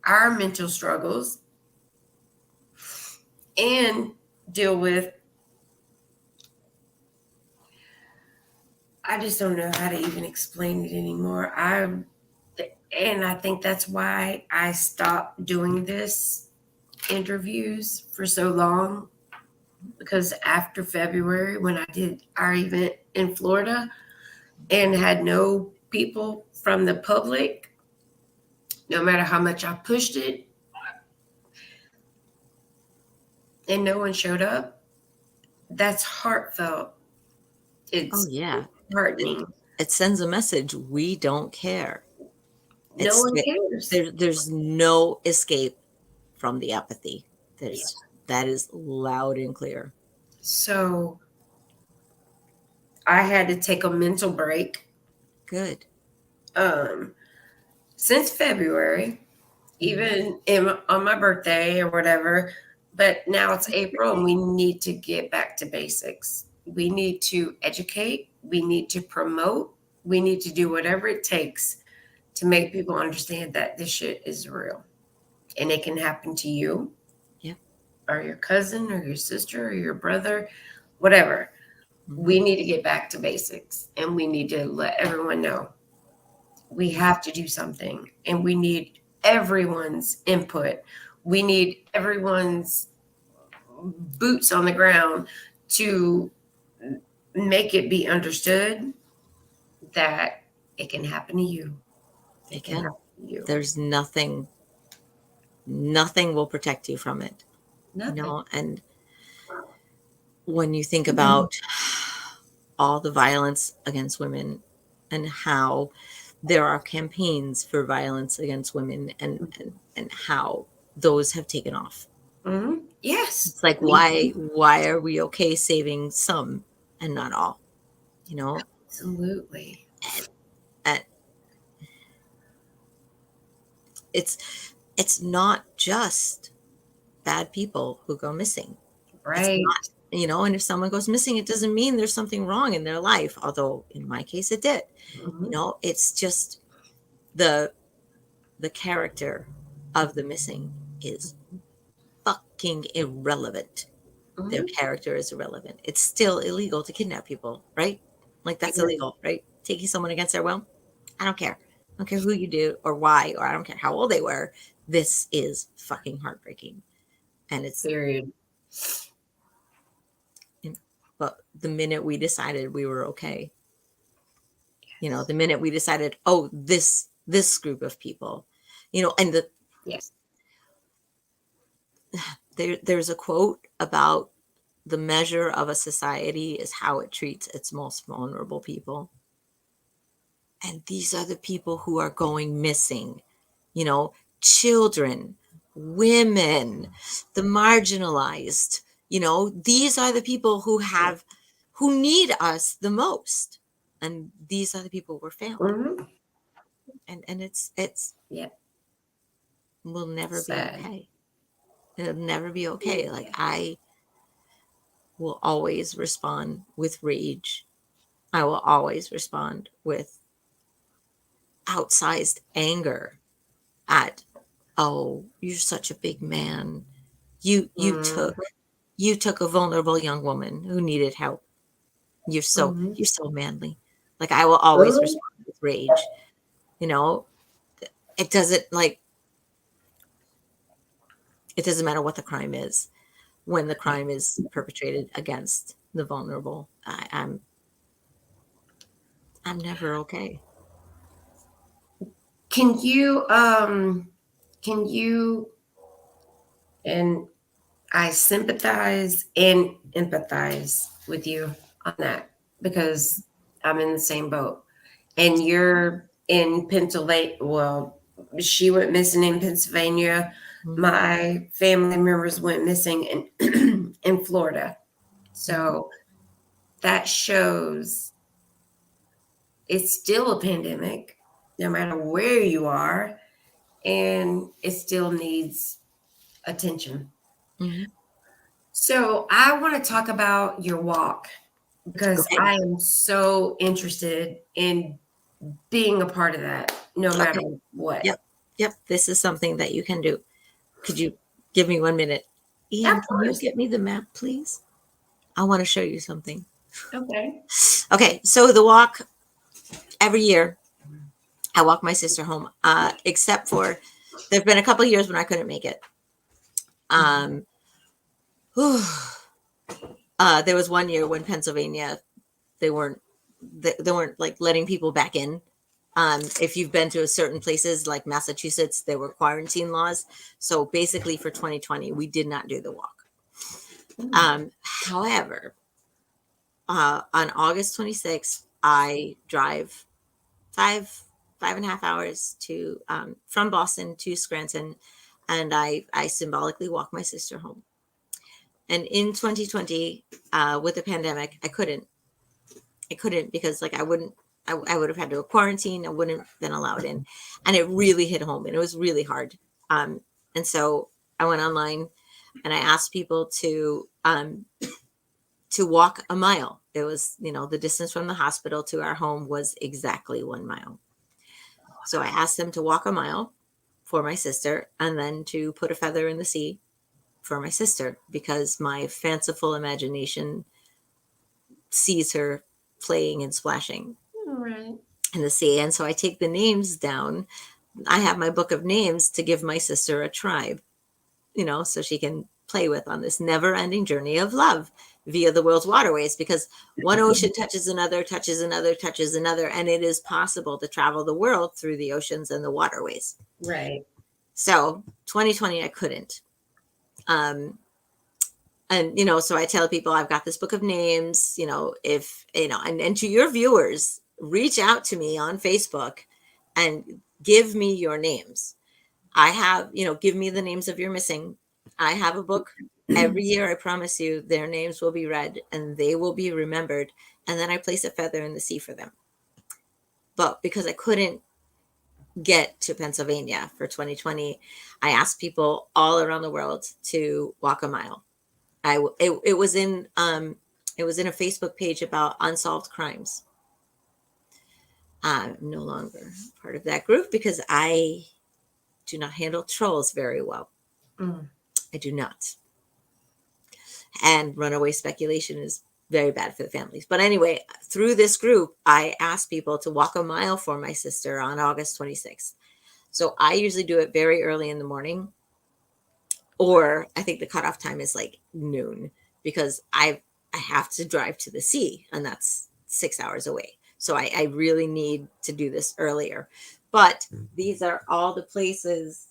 [SPEAKER 1] our mental struggles and deal with, I just don't know how to even explain it anymore. And I think that's why I stopped doing this interviews for so long, because after February, when I did our event in Florida and had no people from the public, no matter how much I pushed it, and no one showed up, that's heartfelt.
[SPEAKER 2] Oh,
[SPEAKER 1] It's
[SPEAKER 2] yeah. It,
[SPEAKER 1] heartening.
[SPEAKER 2] it sends a message. We don't care.
[SPEAKER 1] No
[SPEAKER 2] It's
[SPEAKER 1] one cares.
[SPEAKER 2] there's no escape from the apathy.
[SPEAKER 1] Yeah.
[SPEAKER 2] That is loud and clear.
[SPEAKER 1] So I had to take a mental break
[SPEAKER 2] Good.
[SPEAKER 1] um, since February, even on my birthday or whatever. But now it's April and we need to get back to basics. We need to educate, we need to promote, we need to do whatever it takes to make people understand that this shit is real and it can happen to you,
[SPEAKER 2] Yeah.
[SPEAKER 1] or your cousin or your sister or your brother, whatever.
[SPEAKER 2] Mm-hmm.
[SPEAKER 1] We need to get back to basics and we need to let everyone know we have to do something, and we need everyone's input. We need everyone's boots on the ground to make it be understood that it can happen to you.
[SPEAKER 2] It
[SPEAKER 1] It can
[SPEAKER 2] can.
[SPEAKER 1] happen to you.
[SPEAKER 2] There's nothing will protect you from it.
[SPEAKER 1] Nothing.
[SPEAKER 2] And when you think about all the violence against women and how there are campaigns for violence against women and how those have taken off.
[SPEAKER 1] Yes.
[SPEAKER 2] It's like why are we okay saving some and not all? You know?
[SPEAKER 1] Absolutely.
[SPEAKER 2] And it's not just bad people who go missing. It's
[SPEAKER 1] Right.
[SPEAKER 2] not, and if someone goes missing, it doesn't mean there's something wrong in their life, although in my case it did.
[SPEAKER 1] Mhm.
[SPEAKER 2] It's just the character of the missing is fucking irrelevant. Their
[SPEAKER 1] Mhm.
[SPEAKER 2] character is irrelevant. It's still illegal to kidnap people, right? Like that's illegal, right? Taking someone against their will. I don't care. I don't care who you do or why, or I don't care how old they were. This is fucking heartbreaking. And it's,
[SPEAKER 1] Period.
[SPEAKER 2] but the minute we decided we were okay, the minute we decided, oh, this group of people, and
[SPEAKER 1] Yes.
[SPEAKER 2] there's a quote about the measure of a society is how it treats its most vulnerable people. And these are the people who are going missing, you know, children, women, the marginalized, these are the people
[SPEAKER 1] Yeah.
[SPEAKER 2] who need us the most. And these are the people we're failing.
[SPEAKER 1] Mm-hmm.
[SPEAKER 2] And it's
[SPEAKER 1] Yeah.
[SPEAKER 2] will never be
[SPEAKER 1] Sad.
[SPEAKER 2] okay. It'll never be okay. Like I will always respond with rage. I will always respond with outsized anger at, oh, you're such a big man. You you
[SPEAKER 1] Mm-hmm.
[SPEAKER 2] took you took a vulnerable young woman who needed help.
[SPEAKER 1] Mm-hmm.
[SPEAKER 2] You're so manly. Like I will always
[SPEAKER 1] Ooh.
[SPEAKER 2] respond with rage. You know, it doesn't like it doesn't matter what the crime is. When the
[SPEAKER 1] Yeah.
[SPEAKER 2] crime is perpetrated against the vulnerable, I'm never okay.
[SPEAKER 1] Can you can you and I sympathize and empathize with you on that because I'm in the same boat. And you're in Pennsylvania. Well, she went missing in Pennsylvania.
[SPEAKER 2] Mhm,
[SPEAKER 1] My family members went missing in in Florida.
[SPEAKER 2] mhm,
[SPEAKER 1] So that shows it's still a pandemic, no matter where you are, and it still needs attention.
[SPEAKER 2] mhm.
[SPEAKER 1] So I want to talk about your walk
[SPEAKER 2] Go
[SPEAKER 1] because
[SPEAKER 2] ahead.
[SPEAKER 1] I am so interested in being a part of that, no matter
[SPEAKER 2] Okay.
[SPEAKER 1] what.
[SPEAKER 2] Yep. Yep. This is something that you can do. Could you give me 1 minute?
[SPEAKER 1] Yeah,
[SPEAKER 2] Ian,
[SPEAKER 1] of
[SPEAKER 2] can you
[SPEAKER 1] course.
[SPEAKER 2] get me the map, please? I want to show you something.
[SPEAKER 1] Okay.
[SPEAKER 2] Okay, so the walk every year, I walk my sister home, except for there have been a couple of years when I couldn't make it.
[SPEAKER 1] Mhm.
[SPEAKER 2] Um, there was one year when Pennsylvania they weren't they weren't like letting people back in. If you've been to a certain places like Massachusetts, there were quarantine laws. So basically, for 2020, we did not do the walk.
[SPEAKER 1] Mm.
[SPEAKER 2] However, on August 26th, I drive five 5.5 hours to from Boston to Scranton, and I symbolically walk my sister home. And in 2020, with the pandemic, I couldn't because like I would have had to quarantine. I wouldn't have been allowed in, and it really hit home, and it was really hard. Um, and so I went online and I asked people to walk a mile. It was, the distance from the hospital to our home was exactly 1 mile. So I asked them to walk a mile for my sister and then to put a feather in the sea for my sister because my fanciful imagination sees her playing and splashing
[SPEAKER 1] All right.
[SPEAKER 2] in the sea. And so I take the names down. I have my book of names to give my sister a tribe, so she can play with on this never ending journey of love via the world's waterways because one ocean touches another, touches another, touches another. And it is possible to travel the world through the oceans and the waterways.
[SPEAKER 1] Right.
[SPEAKER 2] So 2020, I couldn't. Um, and so I tell people I've got this book of names, if and to your viewers, reach out to me on Facebook and give me your names. I have, give me the names of your missing. I have a book every year. I promise you their names will be read and they will be remembered, and then I place a feather in the sea for them. But because I couldn't get to Pennsylvania for 2020, I asked people all around the world to walk a mile. It was in a Facebook page about unsolved crimes. I'm no longer part of that group because I do not handle trolls very well.
[SPEAKER 1] Mm.
[SPEAKER 2] I do not. And runaway speculation is very bad for the families. But anyway, through this group, I asked people to walk a mile for my sister on August 26th. So I usually do it very early in the morning, or I think the cutoff time is like noon, because I have to drive to the sea, and that's 6 hours away. So I really need to do this earlier. But these are all the places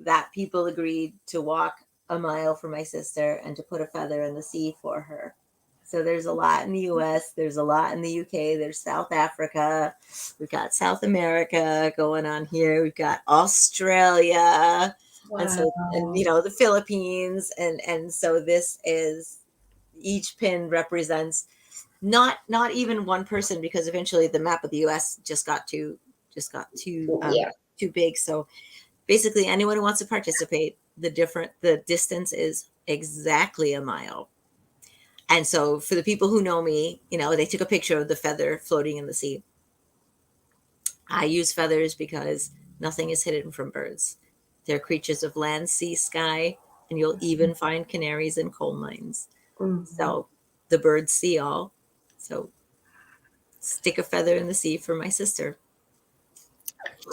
[SPEAKER 2] that people agreed to walk a mile for my sister and to put a feather in the sea for her. So there's a lot in the US, there's a lot in the UK, there's South Africa, we've got South America going on here, we've got Australia, and so, and
[SPEAKER 1] Wow.
[SPEAKER 2] you know, the Philippines, and so this is, each pin represents not even one person, because eventually the map of the US just got too
[SPEAKER 1] Yeah.
[SPEAKER 2] too big. So basically anyone who wants to participate, the distance is exactly a mile. And so for the people who know me, you know, they took a picture of the feather floating in the sea. I use feathers because nothing is hidden from birds. They're creatures of land, sea, sky, and you'll even find canaries in coal mines.
[SPEAKER 1] Mhm.
[SPEAKER 2] So the birds see all. So stick a feather in the sea for my sister.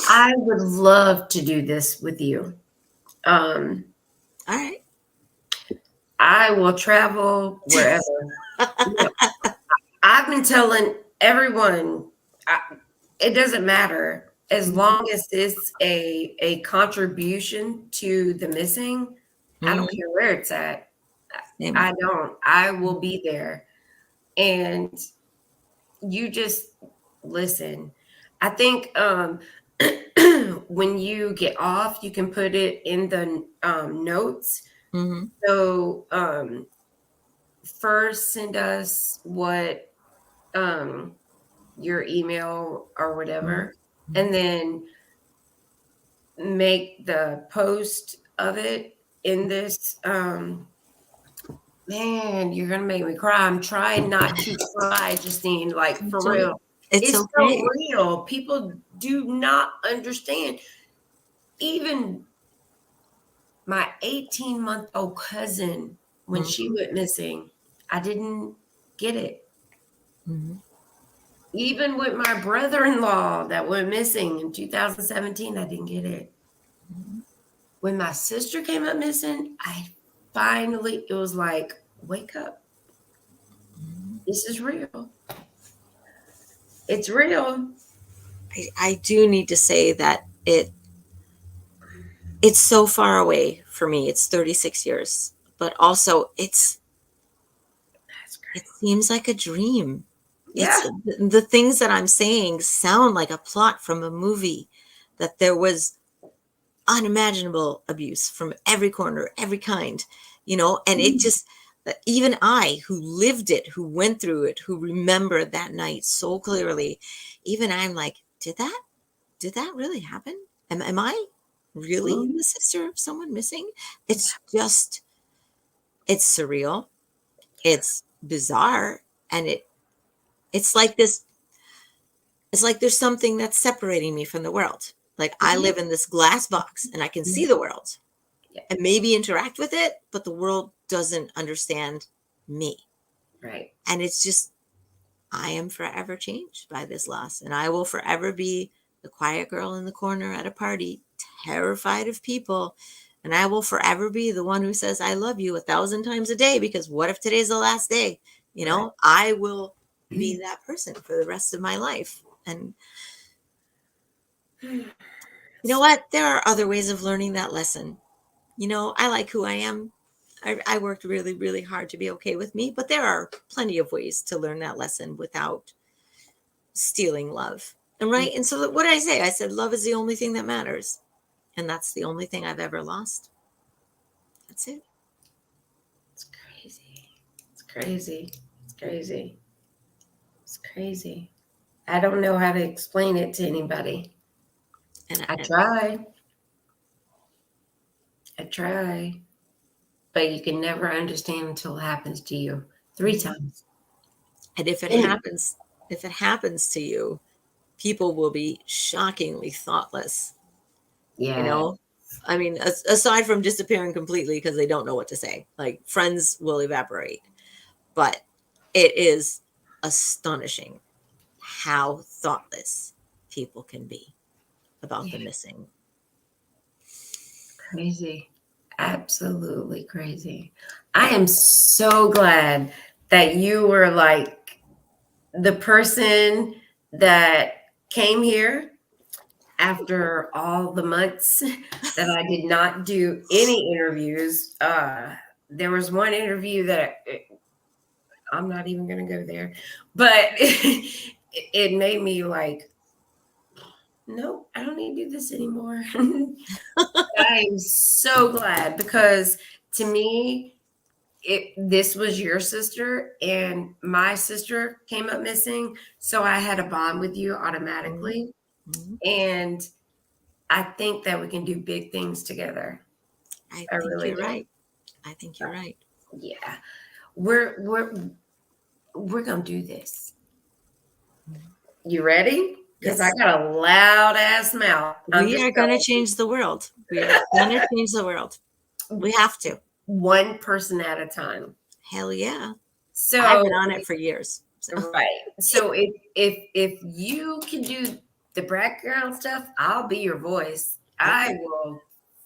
[SPEAKER 1] I would love to do this with you. Um,
[SPEAKER 2] All right.
[SPEAKER 1] I will travel wherever. You know, I've been telling everyone, I, it doesn't matter as long as it's a contribution to the missing. I don't
[SPEAKER 2] Mhm.
[SPEAKER 1] care where it's at.
[SPEAKER 2] Same.
[SPEAKER 1] I don't. I will be there, and you just listen. I think when you get off, you can put it in the notes.
[SPEAKER 2] Hmm.
[SPEAKER 1] So first, send us what um, your email or
[SPEAKER 2] Hmm.
[SPEAKER 1] whatever, and then make the post of it in this. Man, you're gonna make me cry. I'm trying not to cry, Justine. Like for real,
[SPEAKER 2] It's
[SPEAKER 1] it's so
[SPEAKER 2] okay.
[SPEAKER 1] real. People do not understand. Even my 18-month-old cousin, when she
[SPEAKER 2] Mhm.
[SPEAKER 1] went missing, I didn't get it.
[SPEAKER 2] Mhm.
[SPEAKER 1] Even with my brother-in-law that went missing in 2017, I didn't get it.
[SPEAKER 2] Mhm.
[SPEAKER 1] When my sister came up missing, I finally, it was like, wake up. This is real. It's real.
[SPEAKER 2] I do need to say that it's so far away for me. It's 36 years, but also
[SPEAKER 1] That's
[SPEAKER 2] it
[SPEAKER 1] great.
[SPEAKER 2] seems like a dream. It's
[SPEAKER 1] Yeah.
[SPEAKER 2] the things that I'm saying sound like a plot from a movie, that there was unimaginable abuse from every corner, every kind, you know, and it just, even I, who lived it, who went through it, who remembered that night so clearly, even I'm like, did that really happen? Am I really
[SPEAKER 1] Mhm.
[SPEAKER 2] the sister of someone missing? It's just, it's surreal. It's bizarre. And it's like this, it's like there's something that's separating me from the world. Like I
[SPEAKER 1] Mhm.
[SPEAKER 2] live in this glass box and I can see
[SPEAKER 1] Mhm.
[SPEAKER 2] the world
[SPEAKER 1] Yeah.
[SPEAKER 2] and maybe interact with it, but the world doesn't understand me.
[SPEAKER 1] Right.
[SPEAKER 2] And it's just, I am forever changed by this loss. And I will forever be the quiet girl in the corner at a party, terrified of people. And I will forever be the one who says, I love you 1,000 times a day, because what if today's the last day? You
[SPEAKER 1] Right.
[SPEAKER 2] know, I will be that person for the rest of my life. And you know what? There are other ways of learning that lesson. You know, I like who I am. I worked really, really hard to be okay with me, but there are plenty of ways to learn that lesson without stealing love. And right. And so what did I say? I said, love is the only thing that matters. And that's the only thing I've ever lost. That's it.
[SPEAKER 1] It's crazy. It's crazy. It's crazy. It's crazy. I don't know how to explain it to anybody.
[SPEAKER 2] And,
[SPEAKER 1] I
[SPEAKER 2] and,
[SPEAKER 1] try. I try. But you can never understand until it happens to you 3 times.
[SPEAKER 2] and
[SPEAKER 1] And
[SPEAKER 2] if it happens to you, people will be shockingly thoughtless, you
[SPEAKER 1] yeah.
[SPEAKER 2] know? I mean, aside from disappearing completely because they don't know what to say, like friends will evaporate. But It is astonishing how thoughtless people can be about the
[SPEAKER 1] Yeah,
[SPEAKER 2] missing.
[SPEAKER 1] crazy. Absolutely crazy. I am so glad that you were like the person that came here after all the months that I did not do any interviews. There was one interview that I'm not even going to go there, but it made me like, no, I don't need to do this anymore. I'm so glad because to me, this was your sister and my sister came up missing, so I had a bond with you
[SPEAKER 2] Mhm,
[SPEAKER 1] automatically,
[SPEAKER 2] mhm.
[SPEAKER 1] and I think that we can do big things together.
[SPEAKER 2] I
[SPEAKER 1] I
[SPEAKER 2] think
[SPEAKER 1] really
[SPEAKER 2] you're
[SPEAKER 1] do.
[SPEAKER 2] right. I think you're right.
[SPEAKER 1] Yeah, we're we're we're gonna do this.
[SPEAKER 2] Mhm.
[SPEAKER 1] You ready? Because I
[SPEAKER 2] Yes.
[SPEAKER 1] got a loud ass mouth. I'm
[SPEAKER 2] We
[SPEAKER 1] just
[SPEAKER 2] are going to
[SPEAKER 1] telling you.
[SPEAKER 2] change the world. We are going to change the world. We have to.
[SPEAKER 1] One person at a time.
[SPEAKER 2] Hell yeah. I've been
[SPEAKER 1] So
[SPEAKER 2] on it for years. So
[SPEAKER 1] right. So if you can do the background stuff, I'll be your voice. I
[SPEAKER 2] okay.
[SPEAKER 1] will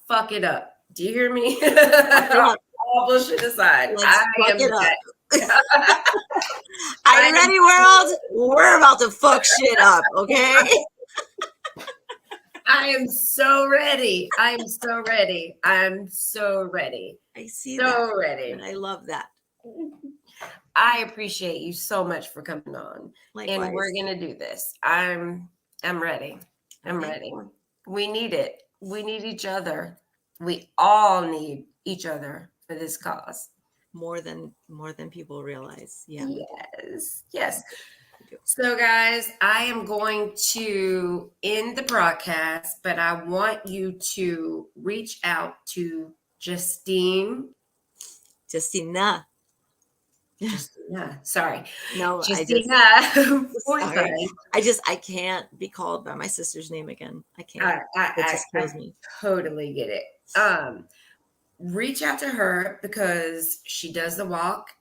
[SPEAKER 1] fuck it up. Do you hear me?
[SPEAKER 2] Fuck it up.
[SPEAKER 1] All bullshit aside,
[SPEAKER 2] Let's
[SPEAKER 1] I
[SPEAKER 2] fuck
[SPEAKER 1] am
[SPEAKER 2] it up.
[SPEAKER 1] that.
[SPEAKER 2] Are
[SPEAKER 1] I
[SPEAKER 2] you
[SPEAKER 1] am
[SPEAKER 2] ready, world? We're about to fuck shit up, okay?
[SPEAKER 1] I am so ready. I'm so ready. I'm so ready.
[SPEAKER 2] I see that.
[SPEAKER 1] So
[SPEAKER 2] And
[SPEAKER 1] ready.
[SPEAKER 2] I love that.
[SPEAKER 1] I appreciate you so much for coming on. And we're
[SPEAKER 2] Likewise.
[SPEAKER 1] gonna do this. I'm ready. I'm
[SPEAKER 2] Okay.
[SPEAKER 1] ready. We need it. We need each other. We all need each other for this cause.
[SPEAKER 2] More than people realize. Yeah, we do.
[SPEAKER 1] Yes. Yes.
[SPEAKER 2] We do.
[SPEAKER 1] So, guys, I am going to end the broadcast, but I want you to reach out to Justine.
[SPEAKER 2] Justina.
[SPEAKER 1] Justina, sorry,
[SPEAKER 2] No,
[SPEAKER 1] Justina
[SPEAKER 2] sorry.
[SPEAKER 1] Forsythe.
[SPEAKER 2] I can't be called by my sister's name again. I can't.
[SPEAKER 1] I, I,
[SPEAKER 2] It
[SPEAKER 1] I,
[SPEAKER 2] just
[SPEAKER 1] I
[SPEAKER 2] kills me.
[SPEAKER 1] totally get it. Reach out to her because she does the walk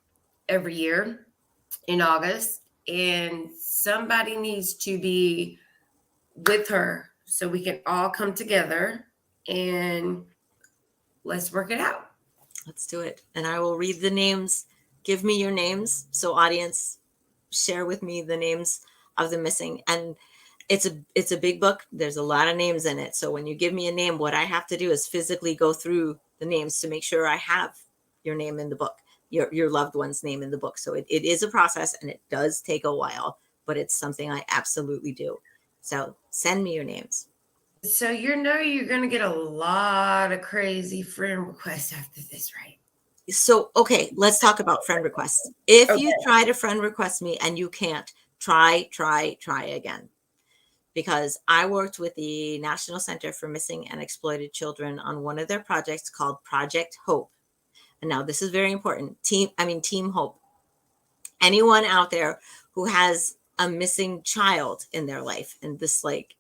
[SPEAKER 1] every year in August, and somebody needs to be with her so we can all come together and let's work it out.
[SPEAKER 2] Let's do it. And I will read the names. Give me your names. So audience, share with me the names of the missing. And it's a big book. There's a lot of names in it. So when you give me a name, what I have to do is physically go through the names to make sure I have your name in the book, your loved one's name in the book. So it is a process and it does take a while, but it's something I absolutely do. So send me your names.
[SPEAKER 1] So you know you're gonna get a lot of crazy friend requests after this, right?
[SPEAKER 2] So, okay, let's talk about friend requests. If you
[SPEAKER 1] Okay.
[SPEAKER 2] try to friend request me and you can't, try again. Because I worked with the National Center for Missing and Exploited Children on one of their projects called Project Hope. And now this is very important. Team Hope. Anyone out there who has a missing child in their life, and this, like,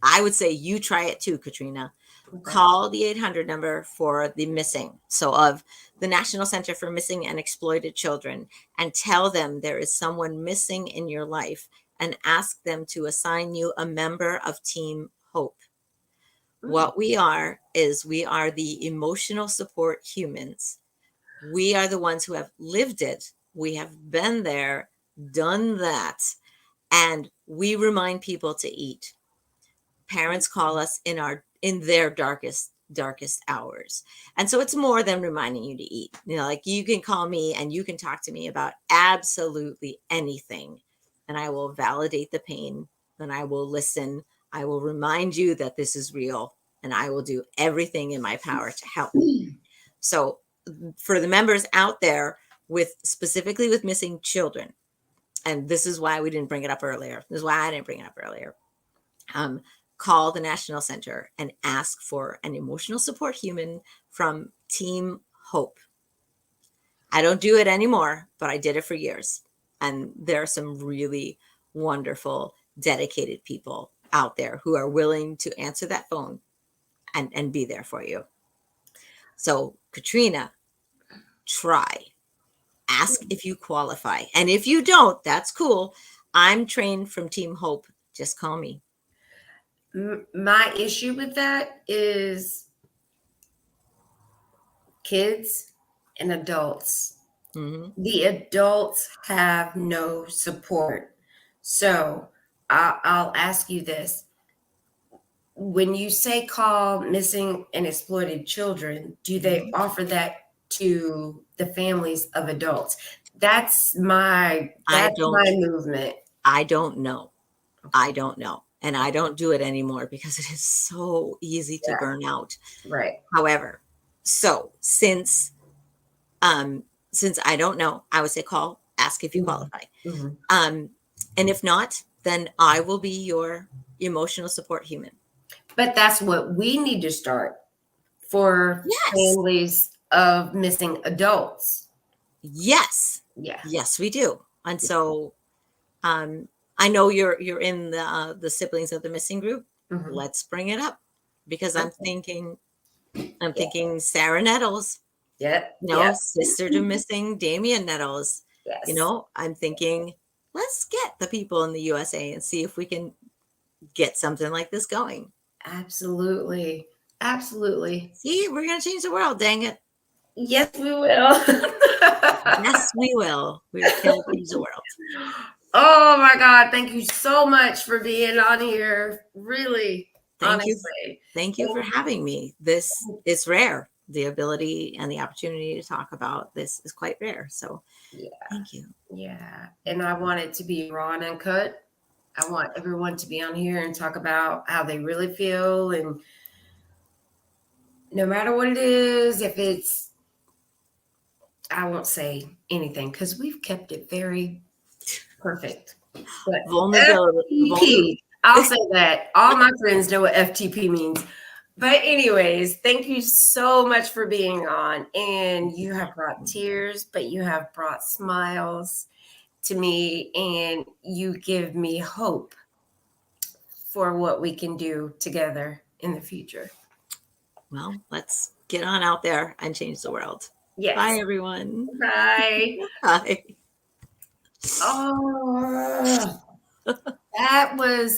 [SPEAKER 2] I would say you try it too, Katrina.
[SPEAKER 1] Okay.
[SPEAKER 2] Call the 800 number for the missing. So, of the National Center for Missing and Exploited Children, and tell them there is someone missing in your life and ask them to assign you a member of Team Hope.
[SPEAKER 1] Mm.
[SPEAKER 2] What we are is we are the emotional support humans. We are the ones who have lived it. We have been there, done that, and we remind people to eat. Parents call us in their darkest hours. And so it's more than reminding you to eat. Like, you can call me and you can talk to me about absolutely anything, and I will validate the pain, and I will listen. I will remind you that this is real, and I will do everything in my power to help. So for the members out there, with specifically with missing children, and this is why we didn't bring it up earlier. This is why I didn't bring it up earlier. um, Call the National Center and ask for an emotional support human from Team Hope. I don't do it anymore, but I did it for years. And there are some really wonderful, dedicated people out there who are willing to answer that phone and be there for you. So, Katrina, try, Ask if you qualify. And if you don't, that's cool. I'm trained from Team Hope. Just call me.
[SPEAKER 1] My issue with that is kids and adults.
[SPEAKER 2] Hmm.
[SPEAKER 1] The adults have no support. So I'll ask you this. When you say call missing and exploited children, do they offer that to the families of adults?
[SPEAKER 2] I
[SPEAKER 1] That's
[SPEAKER 2] don't,
[SPEAKER 1] my movement.
[SPEAKER 2] I don't know. I don't know. And I don't do it anymore because it is so easy to
[SPEAKER 1] Yeah,
[SPEAKER 2] burn out.
[SPEAKER 1] right.
[SPEAKER 2] However, so um since I don't know, I would say call, ask if you
[SPEAKER 1] Mhm,
[SPEAKER 2] qualify.
[SPEAKER 1] mhm.
[SPEAKER 2] Um and if not, then I will be your emotional support human.
[SPEAKER 1] But that's what we need to start for
[SPEAKER 2] Yes.
[SPEAKER 1] families of missing adults.
[SPEAKER 2] Yes.
[SPEAKER 1] Yeah.
[SPEAKER 2] Yes, we do. And so um I know you're in the siblings of the missing group.
[SPEAKER 1] Mhm.
[SPEAKER 2] Let's bring it up because
[SPEAKER 1] Okay.
[SPEAKER 2] I'm
[SPEAKER 1] Yeah.
[SPEAKER 2] thinking Sarah Nettles,
[SPEAKER 1] Yep.
[SPEAKER 2] you
[SPEAKER 1] Yep.
[SPEAKER 2] know, sister to missing Damien Nettles. You
[SPEAKER 1] Yes.
[SPEAKER 2] know, I'm thinking, let's get the people in the USA and see if we can get something like this going.
[SPEAKER 1] Absolutely. Absolutely.
[SPEAKER 2] See, we're going to change the world, dang it.
[SPEAKER 1] Yes, we will.
[SPEAKER 2] Yes, we will. We're going to change the world.
[SPEAKER 1] Oh my God. Thank you so much for being on here. Really,
[SPEAKER 2] Thank you.
[SPEAKER 1] honestly.
[SPEAKER 2] Thank you for
[SPEAKER 1] Thank
[SPEAKER 2] having me. This is rare. The ability and the opportunity to talk about this is quite rare. So
[SPEAKER 1] you.
[SPEAKER 2] thank you.
[SPEAKER 1] Yeah. And I want it to be raw and uncut. I want everyone to be on here and talk about how they really feel. And no matter what it is, if it's, I won't say anything because we've kept it very perfect. But
[SPEAKER 2] Vulnerability.
[SPEAKER 1] FTP, I'll say that. All my friends know what FTP means. But, anyways, thank you so much for being on. And you have brought tears, but you have brought smiles to me. And you give me hope for what we can do together in the future.
[SPEAKER 2] Well, let's get on out there and change the world. Bye,
[SPEAKER 1] Yes.
[SPEAKER 2] everyone.
[SPEAKER 1] Bye.
[SPEAKER 2] Bye.
[SPEAKER 1] Oh, that was